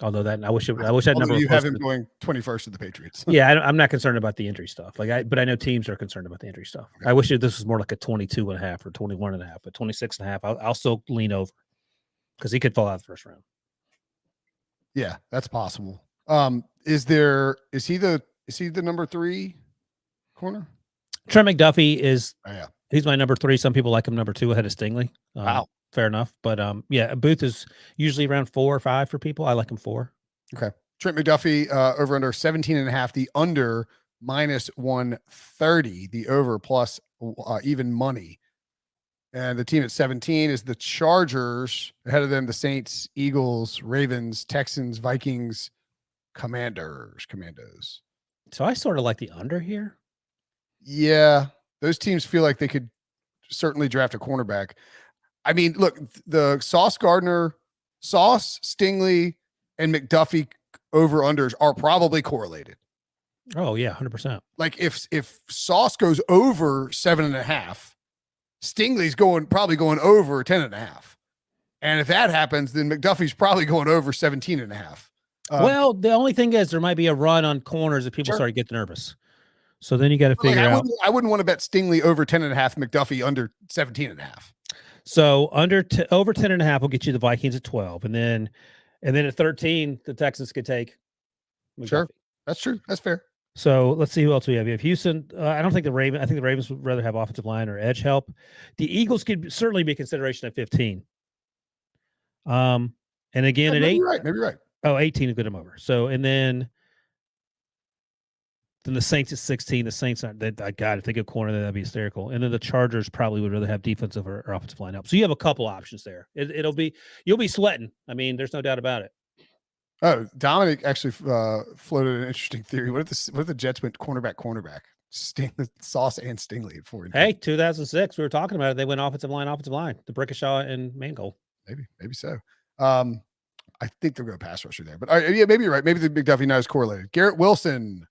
Although that I wish that number. You have him going 21st of the Patriots. Yeah, I'm not concerned about the injury stuff. But I know teams are concerned about the injury stuff. Okay. I wish this was more like a 22.5 or 21.5, but 26.5. I'll still lean over because he could fall out the first round. Yeah, that's possible. Is he the number 3 corner? Trent McDuffie is. Oh, yeah. He's my number 3. Some people like him number 2 ahead of Stingley. Wow. Fair enough. But Booth is usually around 4 or 5 for people. I like him 4. Okay. Trent McDuffie, over under 17.5, the under minus 130, the over plus even money. And the team at 17 is the Chargers. Ahead of them, the Saints, Eagles, Ravens, Texans, Vikings, Commandos. So I sort of like the under here. Yeah. Those teams feel like they could certainly draft a cornerback. I mean, look, the Sauce Gardner, Stingley, and McDuffie over-unders are probably correlated. Oh, yeah, 100%. Like if Sauce goes over 7.5, Stingley's probably going over 10.5. And if that happens, then McDuffie's probably going over 17.5. Well, the only thing is there might be a run on corners if people start to get nervous. So then you got to figure out. I wouldn't want to bet Stingley over 10.5, McDuffie under 17.5. So over 10.5 will get you the Vikings at 12, and then at 13 the Texans could take McDuffie. Sure, that's true. That's fair. So let's see who else we have. You have Houston. I think the Ravens would rather have offensive line or edge help. The Eagles could certainly be a consideration at 15. And again at 8. Maybe right. Oh, 18 to get them over. So and then the Saints at 16. The Saints aren't that. God, if they go corner, that'd be hysterical. And then the Chargers probably would rather have defensive or offensive line help. So you have a couple options there. You'll be sweating. I mean, there's no doubt about it. Oh, Dominic actually floated an interesting theory. What if the Jets went cornerback, Sauce and Stingley at 4? Hey, 2006, we were talking about it. They went offensive line. The Brickashaw and Mangold. Maybe so. I think they'll go pass rusher there, but maybe you're right. Maybe the McDuffie now is correlated. Garrett Wilson.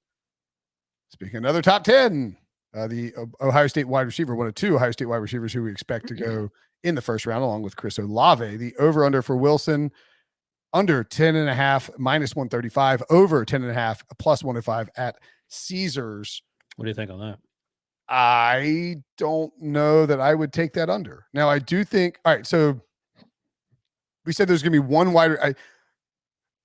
Speaking of another top 10, the Ohio State wide receiver, one of 2 Ohio State wide receivers who we expect to go in the first round, along with Chris Olave. The over-under for Wilson, under 10.5, minus 135, over 10.5, plus 105 at Caesars. What do you think on that? I don't know that I would take that under. Now, I do think, all right, so we said there's going to be one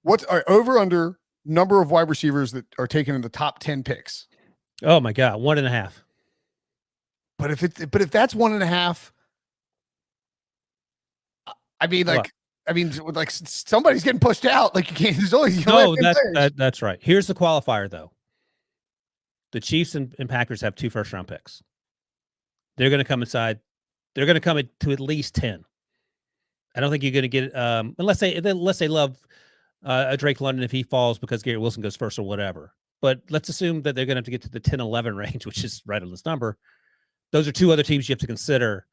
what's our over-under number of wide receivers that are taken in the top 10 picks? Oh my God, 1.5. But if that's 1.5, I mean, like somebody's getting pushed out. Like you can't. There's only that's right. Here's the qualifier though. The Chiefs and Packers have 2 first-round picks. They're going to come inside. They're going to come to at least 10. I don't think you're going to get unless they love Drake London if he falls because Garrett Wilson goes first or whatever. But let's assume that they're going to have to get to the 10-11 range, which is right on this number. Those are two other teams you have to consider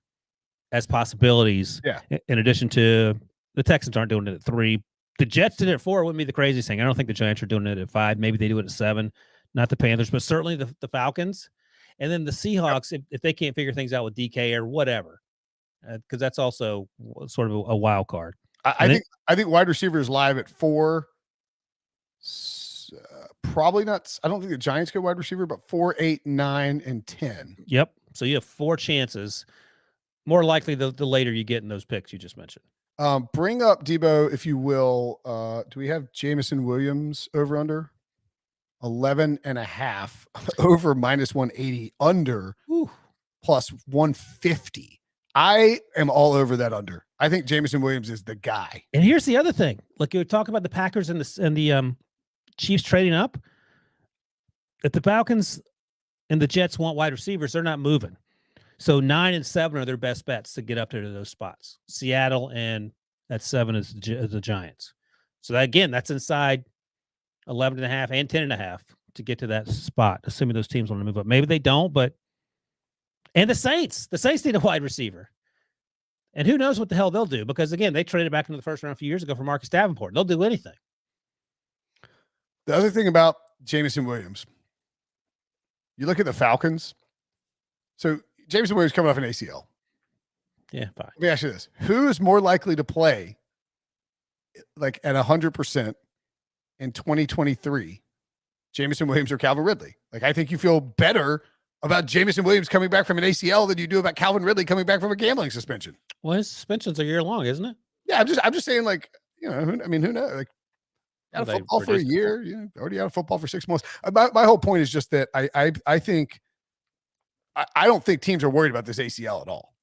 as possibilities. Yeah. In addition to the Texans aren't doing it at 3. The Jets did it at 4. Wouldn't be the craziest thing. I don't think the Giants are doing it at 5. Maybe they do it at 7. Not the Panthers, but certainly the Falcons. And then the Seahawks, if they can't figure things out with DK or whatever, because that's also sort of a wild card. I think wide receiver is live at 4. Probably not. I don't think the Giants go wide receiver, but 4, 8, 9, and 10. Yep. So you have 4 chances. More likely the later you get in those picks you just mentioned. Bring up Debo, if you will. Do we have Jameson Williams over under 11.5 over -180 under plus 150? I am all over that under. I think Jameson Williams is the guy. And here's the other thing. Like you were talking about the Packers and the Chiefs trading up. If the Falcons and the Jets want wide receivers, they're not moving. So 9 and 7 are their best bets to get up there to those spots. Seattle and at 7 is the Giants. So that, again, that's inside 11.5 and 10.5 to get to that spot, assuming those teams want to move up. Maybe they don't, but and the Saints need a wide receiver. And who knows what the hell they'll do? Because again, they traded back into the first round a few years ago for Marcus Davenport. They'll do anything. The other thing about Jameson Williams, you look at the Falcons. So Jameson Williams coming off an ACL. Yeah, fine. Let me ask you this. Who is more likely to play like at 100% in 2023? Jameson Williams or Calvin Ridley? Like, I think you feel better about Jameson Williams coming back from an ACL than you do about Calvin Ridley coming back from a gambling suspension. Well, his suspension's a year long, isn't it? Yeah, I'm just saying, like, you know, who knows? Like, out of football for a year, you know, already out of football for 6 months. My whole point is just that I think I don't think teams are worried about this ACL at all.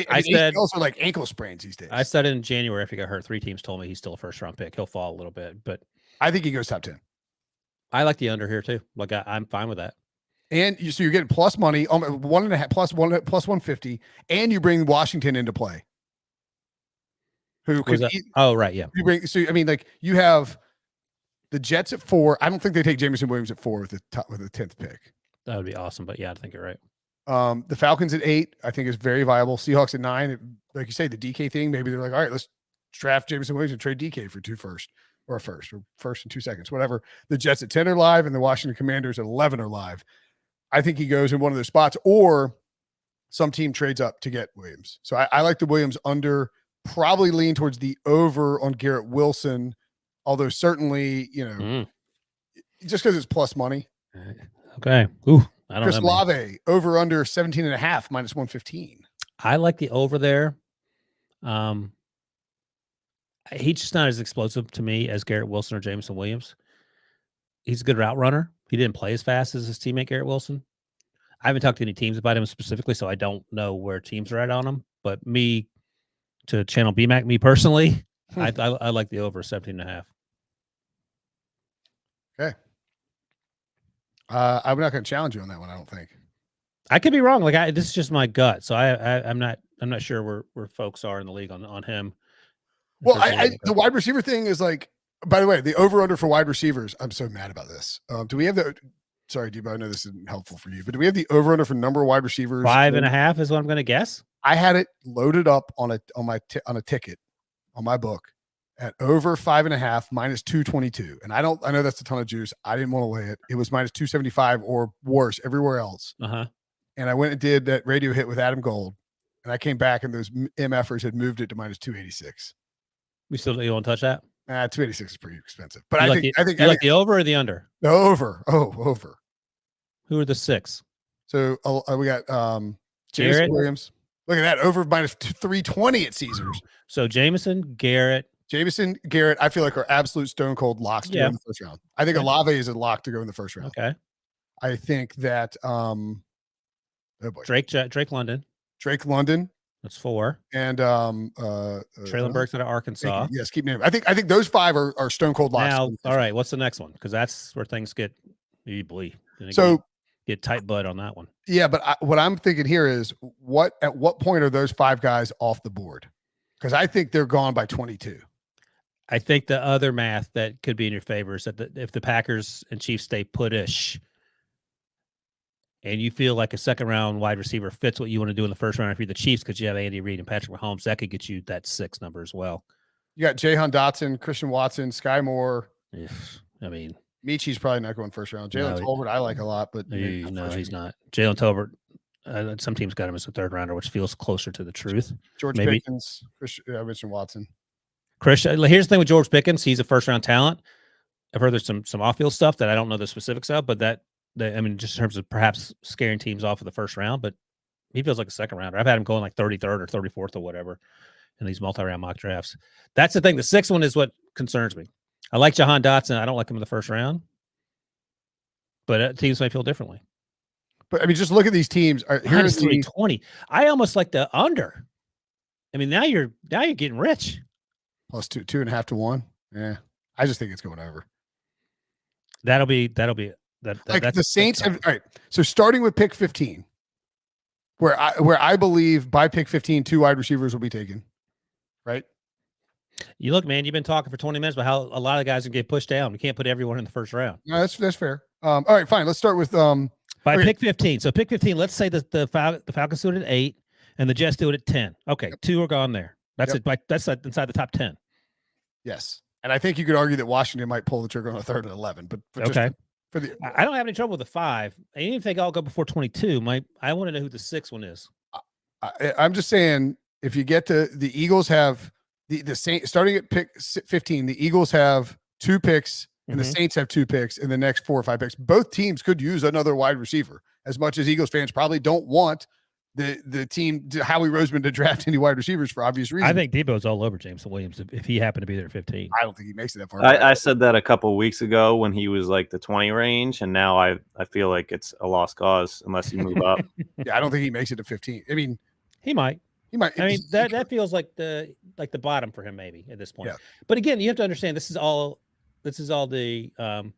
I said ACLs are like ankle sprains these days. I said in January after he got hurt, 3 teams told me he's still a first round pick. He'll fall a little bit, but I think he goes top 10. I like the under here too. Like I'm fine with that. And so you're getting plus money, 1.5 plus 150, and you bring Washington into play. Who could? Oh, right, yeah. You bring. So I mean, like you have the Jets at 4. I don't think they take Jameson Williams at 4 with the 10th pick. That would be awesome, but yeah, I think you're right. The Falcons at 8, I think is very viable. Seahawks at 9, like you say, the DK thing. Maybe they're like, all right, let's draft Jameson Williams and trade DK for 2 first, or a first and 2 seconds, whatever. The Jets at 10 are live, and the Washington Commanders at 11 are live. I think he goes in one of those spots, or some team trades up to get Williams. So I like the Williams under. Probably lean towards the over on Garrett Wilson, although certainly, you know, just because it's plus money. Okay. Ooh, I don't know. Chris Olave over under 17.5 minus 115. I like the over there. He's just not as explosive to me as Garrett Wilson or Jameson Williams. He's a good route runner. He didn't play as fast as his teammate Garrett Wilson. I haven't talked to any teams about him specifically, so I don't know where teams are at on him. But to channel BMAC, me personally, I like the over 17.5. Okay. I'm not going to challenge you on that one. I don't think. I could be wrong. Like this is just my gut, so I'm not sure where folks are in the league on him. Well, the wide receiver thing is like. By the way, the over under for wide receivers. I'm so mad about this. Do we have the? Sorry, Debo, I know this isn't helpful for you, but do we have the over under for number of wide receivers? 5.5 is what I'm going to guess. I had it loaded up on a ticket on my book at over 5.5 minus 222. And I know that's a ton of juice. I didn't want to lay it. It was minus 275 or worse everywhere else. And I went and did that radio hit with Adam Gold, and I came back and those MFers had moved it to minus 286. You want to touch that? 286 is pretty expensive, but I think you like the over or the under? The over. Oh, over. Who are the 6? So we got Jameson Williams. Look at that, over minus 320 at Caesars. So Jameson, Garrett, I feel like are absolute stone cold locks to go in the first round. I think Olave is a lock to go in the first round. Okay. I think that Drake London. That's 4. And Traylon Burks out of Arkansas. Yes, keep naming. I think those 5 are stone cold locks. Now, all right, what's the next one? Because that's where things get get tight bud on that one. Yeah, but what I'm thinking here is at what point are those 5 guys off the board? Because I think they're gone by 22. I think the other math that could be in your favor is that if the Packers and Chiefs stay put-ish, and you feel like a second-round wide receiver fits what you want to do in the first round if you're the Chiefs because you have Andy Reid and Patrick Mahomes, that could get you that 6 number as well. You got Jahan Dotson, Christian Watson, Sky Moore. I mean, Michi's probably not going first round. Jalen Tolbert, I like a lot, but no, he's not. Jalen Tolbert. Some teams got him as a third rounder, which feels closer to the truth. George Pickens, Christian Watson. Here's the thing with George Pickens. He's a first-round talent. I've heard there's some off-field stuff that I don't know the specifics of, but I mean, just in terms of perhaps scaring teams off of the first round, but he feels like a second rounder. I've had him going like 33rd or 34th or whatever in these multi-round mock drafts. That's the thing. The 6th one is what concerns me. I like Jahan Dotson. I don't like him in the first round, but teams might feel differently. But I mean, just look at these teams. Here's 320. I almost like the under. I mean, now you're getting rich. Plus 2.5 to 1. Yeah, I just think it's going over. That'll be that. Like the Saints have. All right. So starting with pick 15, where I believe by pick 15, 2 wide receivers will be taken. Right. You look, man. You've been talking for 20 minutes about how a lot of guys can get pushed down. We can't put everyone in the first round. No, that's fair. All right, fine. Let's start with by pick 15. So pick 15. Let's say that the Falcons do it at 8 and the Jets do it at 10. Okay, 2 are gone there. That's it. That's inside the top 10. Yes, and I think you could argue that Washington might pull the trigger on a 3rd and 11. But okay, I don't have any trouble with the 5. I even think I'll go before 22. I want to know who the 6th one is. I'm just saying, if you get to the Eagles have the Saints starting at pick 15, the Eagles have 2 picks and the Saints have 2 picks in the next 4 or 5 picks. Both teams could use another wide receiver. As much as Eagles fans probably don't want the team, Howie Roseman, to draft any wide receivers for obvious reasons. I think Debo's all over Jameson Williams if he happened to be there at 15. I don't think he makes it that far. I said that a couple of weeks ago when he was like the 20 range, and now I feel like it's a lost cause unless you move up. Yeah, I don't think he makes it to 15. I mean, he might. He might. I mean, that feels like the bottom for him maybe at this point. Yeah. But again, you have to understand this is all the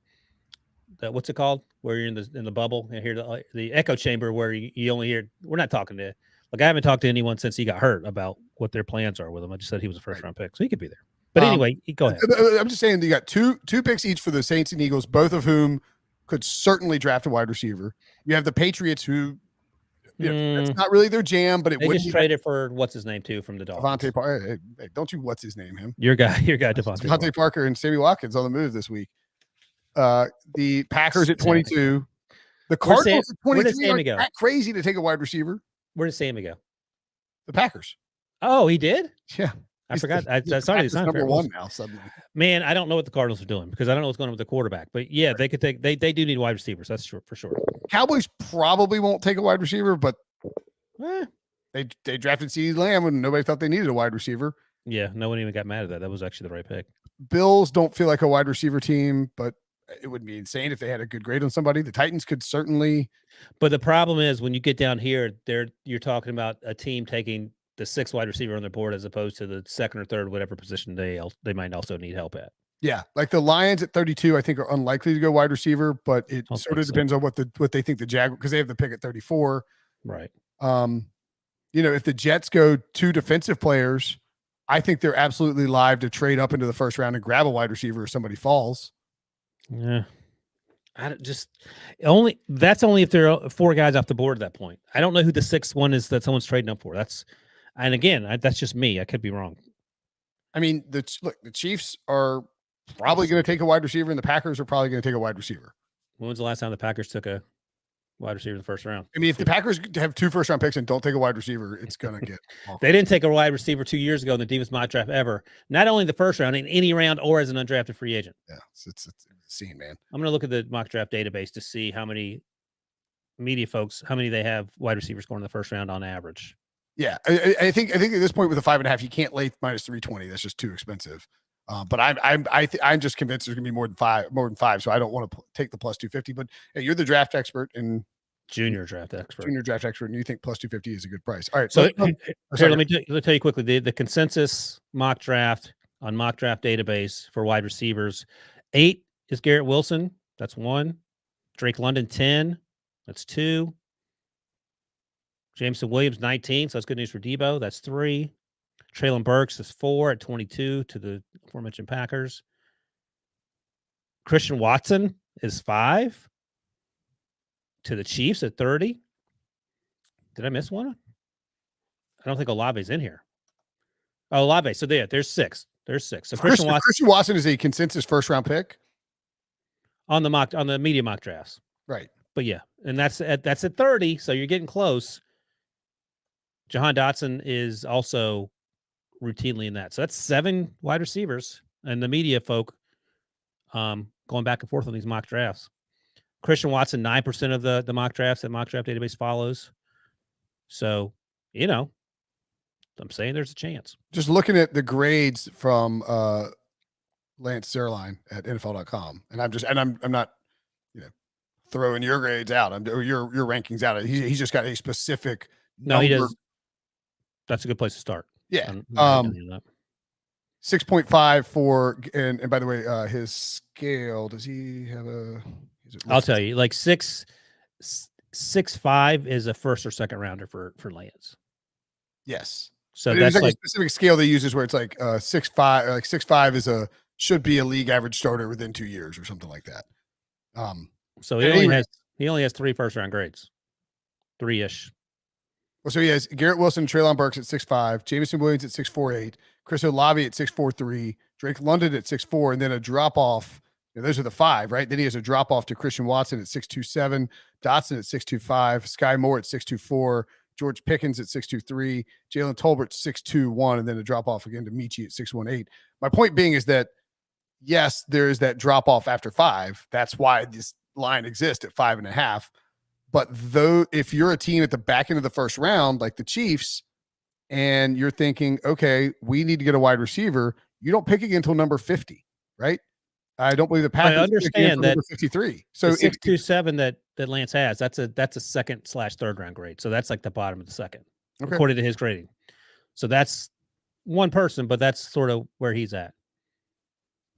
what's it called? Where you're in the bubble and hear the echo chamber where you only hear. We're not talking to. Like, I haven't talked to anyone since he got hurt about what their plans are with him. I just said he was a first round pick, so he could be there. But anyway, go ahead. I'm just saying you got two picks each for the Saints and Eagles, both of whom could certainly draft a wide receiver. You have the Patriots, who that's not really their jam, but they just traded for what's his name too from the Dolphins. Devontae Parker. Hey, don't you what's his name him? Your guy Devontae Parker and Sammy Watkins on the move this week. The Packers at 22. The Cardinals at 23. Where does Sammy go? That crazy to take a wide receiver. Where does Sammy go? The Packers. Oh, he did? Yeah. I forgot. I saw he's number 1 now suddenly. Man, I don't know what the Cardinals are doing because I don't know what's going on with the quarterback. But yeah, they could take. They do need wide receivers. That's true for sure. Cowboys probably won't take a wide receiver, but they drafted CeeDee Lamb and nobody thought they needed a wide receiver. Yeah, no one even got mad at that. That was actually the right pick. Bills don't feel like a wide receiver team, but it would be insane if they had a good grade on somebody. The Titans could certainly. But the problem is when you get down here, you're talking about a team taking the 6th wide receiver on their board as opposed to the 2nd or 3rd, whatever position they might also need help at. Yeah, like the Lions at 32, I think are unlikely to go wide receiver, but it sort of depends on what they think the Jaguars, because they have the pick at 34. Right. If the Jets go 2 defensive players, I think they're absolutely live to trade up into the first round and grab a wide receiver if somebody falls. Yeah. That's only if there are 4 guys off the board at that point. I don't know who the 6th one is that someone's trading up for. That's just me. I could be wrong. I mean, the Chiefs are probably going to take a wide receiver, and the Packers are probably going to take a wide receiver. When was the last time the Packers took a wide receiver in the first round? I mean, if the Packers have 2 first-round picks and don't take a wide receiver, it's going to get awful. They didn't take a wide receiver 2 years ago in the deepest mock draft ever. Not only the first round, in any round or as an undrafted free agent. Yeah, it's insane, man. I'm going to look at the mock draft database to see how many media folks, how many they have wide receivers going in the first round on average. Yeah, I think at this point with a 5.5, you can't lay minus 320. That's just too expensive. But I'm just convinced there's going to be more than five. So I don't want to take the plus 250. But hey, you're the draft expert and junior draft expert, and you think plus 250 is a good price. All right. So let me tell you quickly the consensus mock draft on mock draft database for wide receivers. 8 is Garrett Wilson. That's 1. Drake London 10. That's 2. Jameson Williams 19. So that's good news for Debo. That's 3. Traylon Burks is 4 at 22 to the aforementioned Packers. Christian Watson is 5 to the Chiefs at 30. Did I miss one? I don't think Olave's in here. Oh, Olave. So there's 6. There's 6. So Christian Watson is a consensus first-round pick on the media mock drafts. Right. But yeah, and that's at 30, so you're getting close. Jahan Dotson is also routinely in that. So that's 7 wide receivers, and the media folk going back and forth on these mock drafts. Christian Watson, 9% of the mock drafts that Mock Draft Database follows. So, I'm saying there's a chance. Just looking at the grades from Lance Zierlein at NFL.com, and I'm not throwing your grades out. Or your rankings out. He's just got a specific number. He does. That's a good place to start. Yeah. 6.5 for and by the way, his scale, does he have a? I'll tell you, like 6.5 is a first or second rounder for Lance. Yes. So there's that's like a specific scale they use where it's like 6.5, like 6.5 should be a league average starter within 2 years or something like that. So he only has 3 first round grades, 3-ish. Well, so he has Garrett Wilson, Traylon Burks at 6'5", Jameson Williams at 6'4", Chris Olave at 6'4", Drake London at 6'4", and then a drop off. Those are the 5, right? Then he has a drop off to Christian Watson at 6'2", Dotson at 6'2", Sky Moore at 6'2", George Pickens at 6'2", Jalen Tolbert 6'2", and then a drop off again to Michi at 6'18". My point being is that yes, there is that drop off after 5. That's why this line exists at 5.5. But though, if you're a team at the back end of the first round, like the Chiefs, and you're thinking, okay, we need to get a wide receiver, you don't pick again until number 50, right? I don't believe the Packers. I understand that number 53. So 6.27 that Lance has, that's a second/third round grade. So that's like the bottom of the second, according to his grading. So that's one person, but that's sort of where he's at.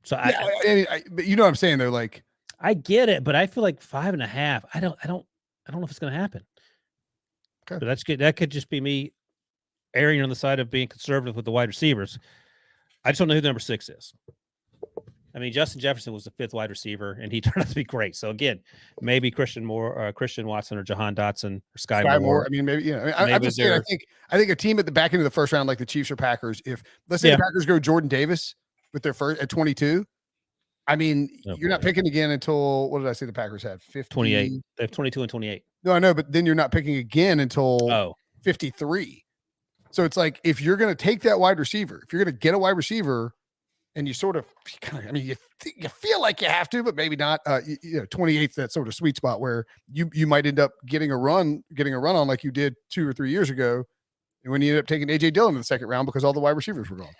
So but you know what I'm saying? They're like, I get it, but I feel like 5.5. I don't know if it's going to happen. Okay. So that's good. That could just be me erring on the side of being conservative with the wide receivers. I just don't know who the number 6 is. I mean, Justin Jefferson was the 5th wide receiver, and he turned out to be great. So again, maybe Christian Watson, or Jahan Dotson, or Sky Moore. I mean, maybe I'm just saying. I think a team at the back end of the first round, like the Chiefs or Packers, if let's say the Packers go Jordan Davis with their first at 22. I mean, you're not picking again until, what did I say the Packers had? 28. They have 22 and 28. No, I know, but then you're not picking again until 53. So it's like, if you're going to take that wide receiver, if you're going to get a wide receiver, and you sort of kind of, I mean, you feel like you have to, but maybe not. 28th, that sort of sweet spot where you might end up getting a run on like you did 2 or 3 years ago, and when you ended up taking AJ Dillon in the second round because all the wide receivers were gone.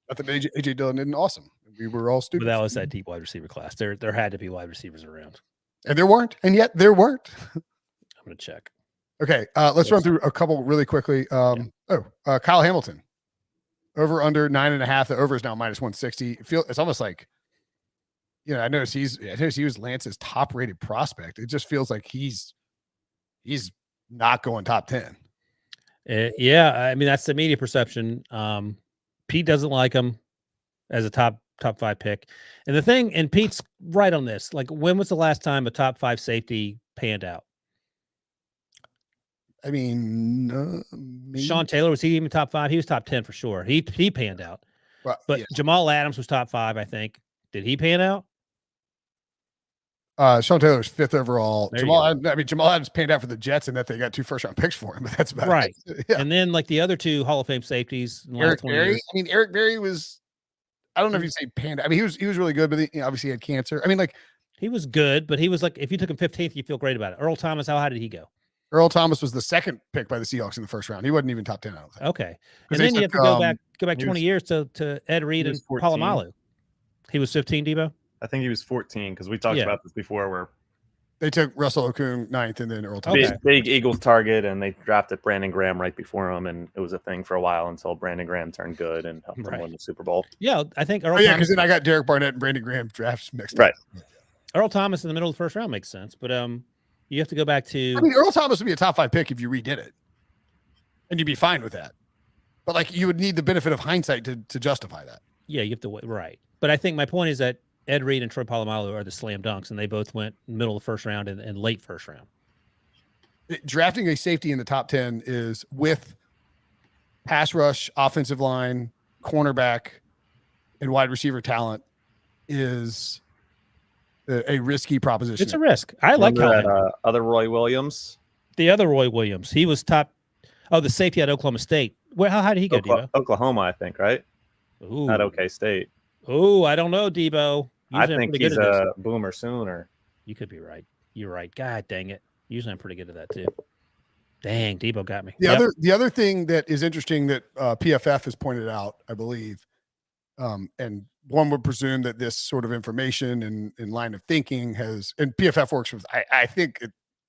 Not that AJ Dillon didn't awesome. We were all stupid. But that was that deep wide receiver class. There had to be wide receivers around. And there weren't. And yet there weren't. I'm going to check. Okay. Let's run through a couple really quickly. Kyle Hamilton. Over under 9.5. The over is now -160. It's almost like, I noticed he was Lance's top rated prospect. It just feels like he's not going top 10. Yeah. I mean, that's the media perception. Pete doesn't like him as a top 5 pick. And Pete's right on this. Like, when was the last time a top 5 safety panned out? I mean, Sean Taylor, was he even top 5? He was top 10 for sure. He panned out. But Jamal Adams was top 5, I think. Did he pan out? Sean Taylor's 5th overall. Jamal Adams panned out for the Jets, and that they got 2 first-round picks for him, but that's about right. It. Yeah. And then like the other 2 Hall of Fame safeties. In the Eric Berry. I mean, Eric Berry was, I don't know if you'd say panned out. I mean, he was really good, but he obviously had cancer. I mean, like, he was good, but he was like, if you took him 15th, you feel great about it. Earl Thomas, how high did he go? Earl Thomas was the 2nd pick by the Seahawks in the first round. He wasn't even top 10. I don't think. Okay. And then you have to go back 20 years to Ed Reed and Polamalu. He was 15, Debo? I think he was 14, because we talked about this before, where they took Russell Okung 9th and then Earl Thomas. Big Eagles target, and they drafted Brandon Graham right before him, and it was a thing for a while until Brandon Graham turned good and helped them win the Super Bowl. Yeah, I think Earl Thomas. Because then I got Derek Barnett and Brandon Graham drafts mixed up. Right. Earl Thomas in the middle of the first round makes sense, but you have to go back to. I mean, Earl Thomas would be a top 5 pick if you redid it, and you'd be fine with that. But like you would need the benefit of hindsight to justify that. Yeah, you have to wait. Right. But I think my point is that Ed Reed and Troy Polamalu are the slam dunks, and they both went middle of the first round and late first round. Drafting a safety in the top 10 is with pass rush, offensive line, cornerback, and wide receiver talent is a risky proposition. It's a risk. I like that other Roy Williams. The other Roy Williams. He was top. Oh, the safety at Oklahoma State. Well, how did he go, Debo? Oklahoma, I think, right? Ooh. Not OK State. Oh, I don't know, Debo. Usually I think he's a boomer sooner. You could be right. You're right. God dang it. Usually I'm pretty good at that too. Dang, Debo got me. The other thing that is interesting that PFF has pointed out, I believe, and one would presume that this sort of information and line of thinking has, and PFF works with, I think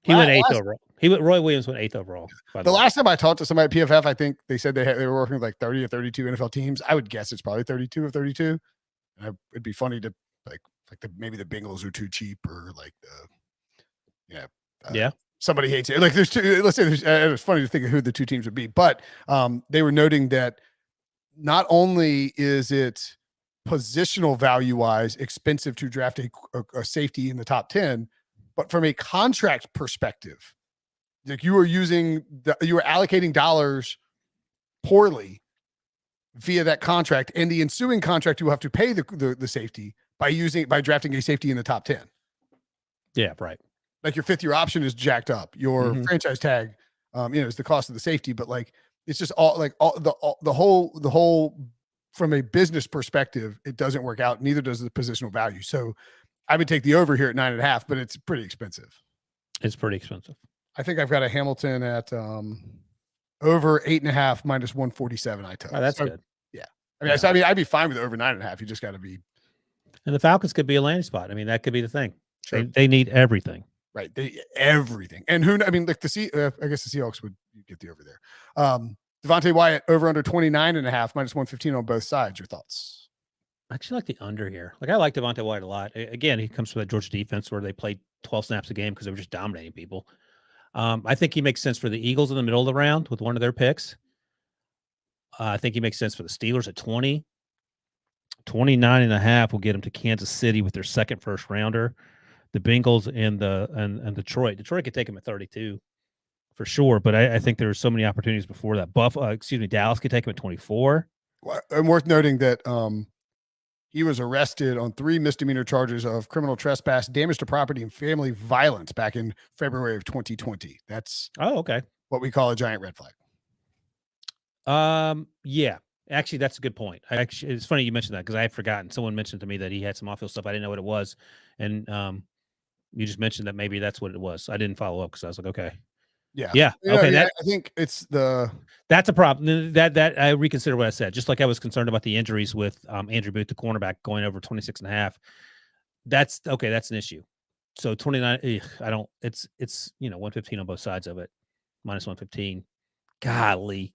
he went 8th overall. Roy Williams went 8th overall. The last time I talked to somebody at PFF, I think they said they were working with like 30 or 32 NFL teams. I would guess it's probably 32 of 32. And it'd be funny to maybe the Bengals are too cheap or like somebody hates it. Like there's two. Let's say it was funny to think of who the two teams would be, but they were noting that not only is it positional value wise expensive to draft a safety in the top 10, but from a contract perspective, like you are allocating dollars poorly via that contract, and the ensuing contract you will have to pay the safety by drafting a safety in the top 10. Yeah, right. Like your 5th year option is jacked up. Your franchise tag, is the cost of the safety, but like it's just the whole from a business perspective, it doesn't work out. Neither does the positional value. So I would take the over here at 9.5, but it's pretty expensive. It's pretty expensive. I think I've got a Hamilton at over 8.5 minus 147. I took. Oh, that's good. Yeah. I mean, I'd be fine with over 9.5. You just got to be. And the Falcons could be a landing spot. I mean, that could be the thing. Sure. They need everything. Right. Everything. And like I guess the Seahawks would get the over there. Devontae Wyatt over under 29.5 minus 115 on both sides. Your thoughts? I actually like the under here. Like I like Devontae Wyatt a lot. Again, he comes from that Georgia defense where they played 12 snaps a game because they were just dominating people. I think he makes sense for the Eagles in the middle of the round with one of their picks. I think he makes sense for the Steelers at 20. 29.5 will get him to Kansas City with their second first rounder. The Bengals and Detroit. Detroit could take him at 32 for sure, but I think there are so many opportunities before that. Dallas could take him at 24. And worth noting that he was arrested on 3 misdemeanor charges of criminal trespass, damage to property, and family violence back in February of 2020. That's okay. What we call a giant red flag. Yeah. Actually, that's a good point. It's funny you mentioned that because I had forgotten. Someone mentioned to me that he had some off-field stuff. I didn't know what it was, and you just mentioned that maybe that's what it was. I didn't follow up because I was like, okay, yeah, okay. I think it's that's a problem. That I reconsider what I said. Just like I was concerned about the injuries with Andrew Booth, the cornerback, going over 26.5. That's okay. That's an issue. So 29. I don't. It's 115 on both sides of it, minus 115. Golly.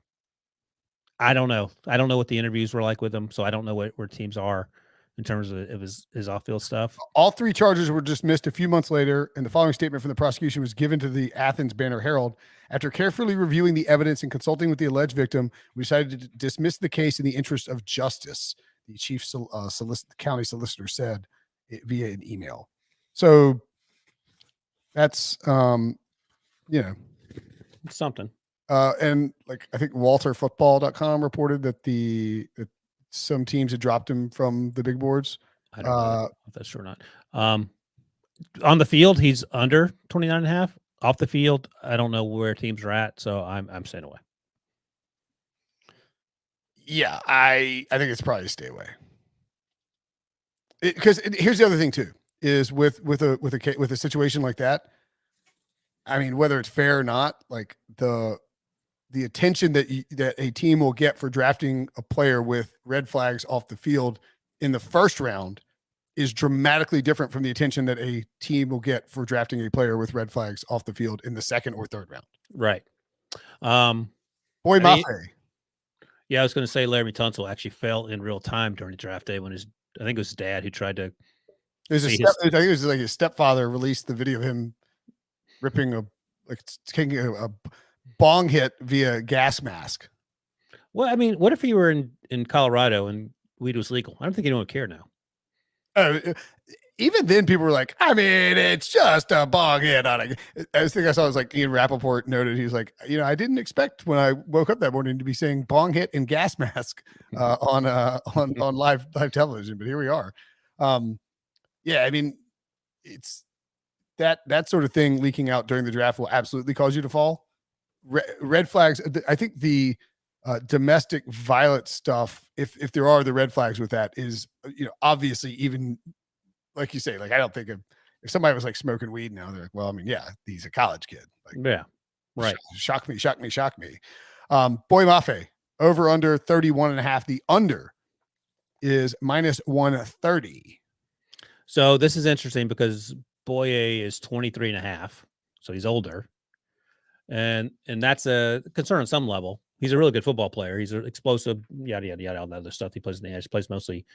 I don't know. I don't know what the interviews were like with him, so I don't know where teams are in terms of his off-field stuff. All 3 charges were dismissed a few months later, and the following statement from the prosecution was given to the Athens Banner-Herald. After carefully reviewing the evidence and consulting with the alleged victim, we decided to dismiss the case in the interest of justice, the chief county solicitor said via an email. So that's, it's something. And like I think WalterFootball.com reported that some teams had dropped him from the big boards. I don't know if that's true or not. On the field, he's under 29.5. Off the field, I don't know where teams are at, so I'm staying away. Yeah, I think it's probably stay away. Because here's the other thing too: is with a situation like that. I mean, whether it's fair or not, like the attention that a team will get for drafting a player with red flags off the field in the first round is dramatically different from the attention that a team will get for drafting a player with red flags off the field in the second or third round. Right. Boy Mafe. Yeah, I was going to say Larry Tunsil actually fell in real time during the draft day when I think it was his dad who tried to. I think it was like his stepfather released the video of him taking a bong hit via gas mask. Well, I mean, what if you were in Colorado and weed was legal? I don't think anyone would care now. Even then, people were like, I mean, it's just a bong hit on a. I think I saw it was like Ian Rappaport noted. He was like, I didn't expect when I woke up that morning to be saying bong hit and gas mask on live television, but here we are. Yeah, I mean, it's that sort of thing leaking out during the draft will absolutely cause you to fall. Red flags. I think the domestic violence stuff, if there are the red flags with that, is obviously even. Like you say, like I don't think if somebody was like smoking weed now, they're like, well, I mean, yeah, he's a college kid. Like, yeah, right. Shock me. Boy Mafe, over under 31.5. The under is -130. So this is interesting because Boye is 23.5, so he's older, and that's a concern on some level. He's a really good football player. He's explosive, yada yada yada, all that other stuff. He plays in the edge, plays mostly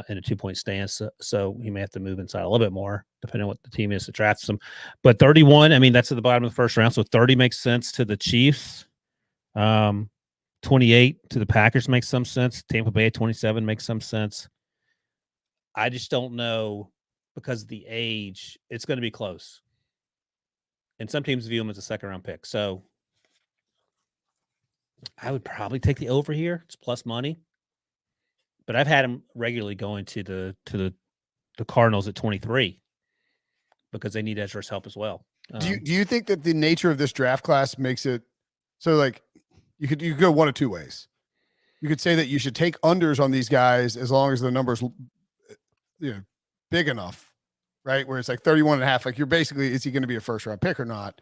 in a 2-point stance, so he may have to move inside a little bit more, depending on what the team is that drafts him. But 31, I mean, that's at the bottom of the first round, so 30 makes sense to the Chiefs. 28 to the Packers makes some sense. Tampa Bay at 27 makes some sense. I just don't know because of the age, it's going to be close. And some teams view him as a second-round pick. So I would probably take the over here. It's plus money. But I've had him regularly going to the Cardinals at 23 because they need edge rush help as well. Do you think that the nature of this draft class makes it so like you could go one of two ways? You could say that you should take unders on these guys as long as the number's big enough, right? Where it's like 31.5, like you're basically, is he going to be a first round pick or not?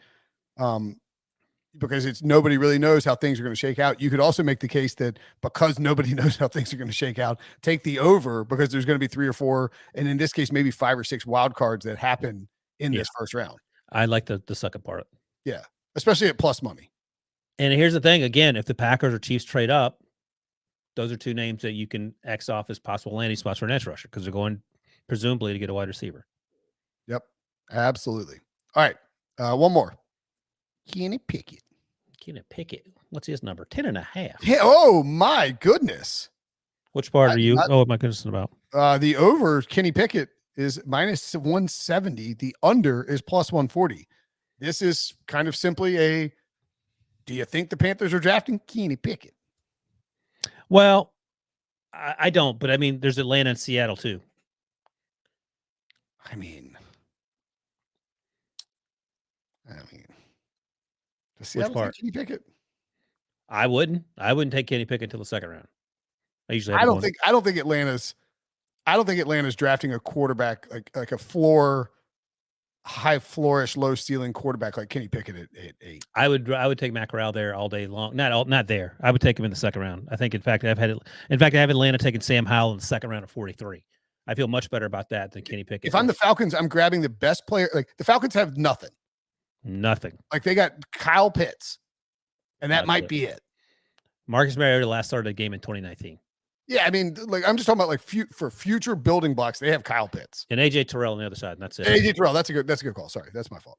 Because nobody really knows how things are going to shake out. You could also make the case that because nobody knows how things are going to shake out, take the over because there's going to be 3 or 4, and in this case, maybe 5 or 6 wild cards that happen in this first round. I like the second part. Yeah, especially at plus money. And here's the thing, again, if the Packers or Chiefs trade up, those are 2 names that you can X off as possible landing spots for an edge rusher because they're going presumably to get a wide receiver. Yep, absolutely. All right, one more. Kenny Pickett. What's his number? 10.5. Yeah, oh my goodness. Which part are you? Oh my goodness, about the over Kenny Pickett is -170. The under is +140. This is kind of simply do you think the Panthers are drafting Kenny Pickett? Well, I don't, but I mean, there's Atlanta and Seattle too. I mean, which part? Kenny Pickett? I wouldn't take Kenny Pickett until the second round. I don't think Atlanta's drafting a quarterback like a high flourish, low ceiling quarterback like Kenny Pickett at 8. I would take Matt Corral there all day long. Not there. I would take him in the second round. I think, in fact, I have Atlanta taking Sam Howell in the second round at 43. I feel much better about that than Kenny Pickett. If I'm the Falcons, I'm grabbing the best player. Like the Falcons have nothing. Like they got Kyle Pitts, and that might be it. Marcus Mariota last started a game in 2019. Yeah, I mean, like I'm just talking about like for future building blocks. They have Kyle Pitts and AJ Terrell on the other side, and that's it. AJ Terrell, that's a good call. Sorry, that's my fault.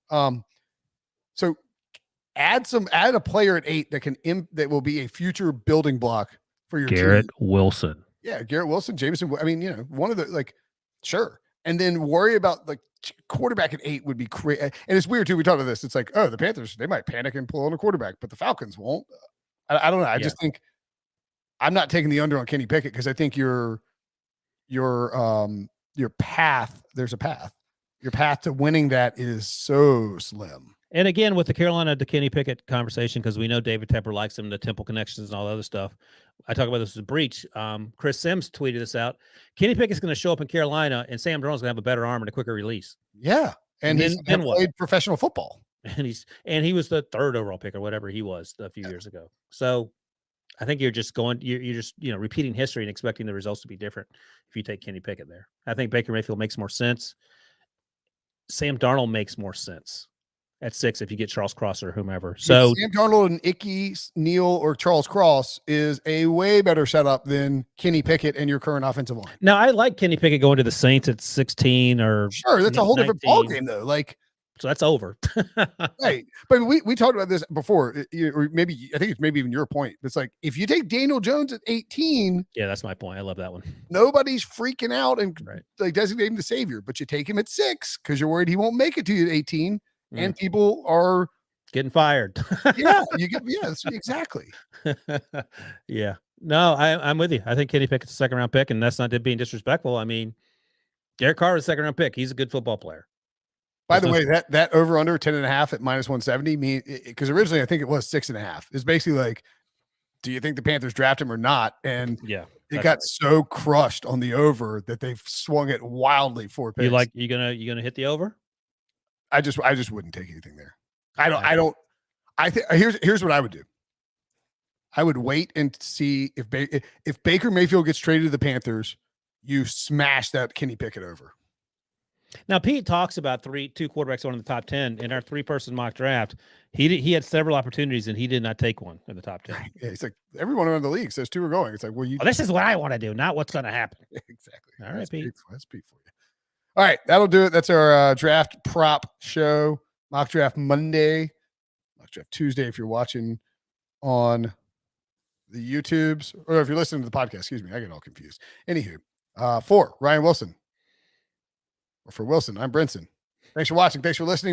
So add a player at 8 that will be a future building block for your Garrett team. Wilson. Yeah, Garrett Wilson, Jameson. I mean, one of the sure, and then worry about like quarterback at 8 would be crazy. And it's weird too. We talked about this. It's like, oh, the Panthers, they might panic and pull on a quarterback, but the Falcons won't. I don't know. I just think I'm not taking the under on Kenny Pickett because I think your path, there's a path. Your path to winning that is so slim. And again, with the Carolina to Kenny Pickett conversation, because we know David Tepper likes him, the Temple connections and all the other stuff. I talk about this as a breach. Chris Sims tweeted this out. Kenny Pickett's going to show up in Carolina, and Sam Darnold's going to have a better arm and a quicker release. Yeah, and he's played professional football. And he was the 3rd overall pick or whatever he was a few years ago. So I think you're just repeating history and expecting the results to be different if you take Kenny Pickett there. I think Baker Mayfield makes more sense. Sam Darnold makes more sense at 6 if you get Charles Cross or whomever. So Sam Darnold and Icky Neal or Charles Cross is a way better setup than Kenny Pickett and your current offensive line. Now I like Kenny Pickett going to the Saints at 16 or sure. That's 19. A whole different ballgame though. Like So that's over. Right. But we talked about this before, or maybe I think it's maybe even your point. It's like if you take Daniel Jones at 18, yeah, that's my point. I love that one. Nobody's freaking out and right. like designating the savior, but you take him at 6 because you're worried he won't make it to you at 18, and people are getting fired. Yeah, exactly. Yeah. No, I'm with you. I think Kenny Pickett's a second-round pick, and that's not being disrespectful. I mean, Derek Carr is a second-round pick. He's a good football player. By the way, that over under 10.5 at -170 because originally I think it was 6.5. It's basically like, do you think the Panthers draft him or not? And yeah, it got so crushed on the over that they've swung it wildly 4 picks. You gonna hit the over? I just wouldn't take anything there. I think here's what I would do. I would wait and see if Baker Mayfield gets traded to the Panthers, you smash that Kenny Pickett over. Now, Pete talks about 2 quarterbacks on in the top 10 in our 3-person mock draft. He had several opportunities and he did not take one in the top 10. Yeah, it's like everyone around the league says 2 are going. It's like, well, this is what I want to do, not what's going to happen. Exactly. All right, Pete. That's Pete for you. All right, that'll do it. That's our draft prop show. Mock draft Monday, mock draft Tuesday if you're watching on the YouTubes, or if you're listening to the podcast. Excuse me, I get all confused. Anywho, for Ryan Wilson. Or for Wilson, I'm Brinson. Thanks for watching. Thanks for listening.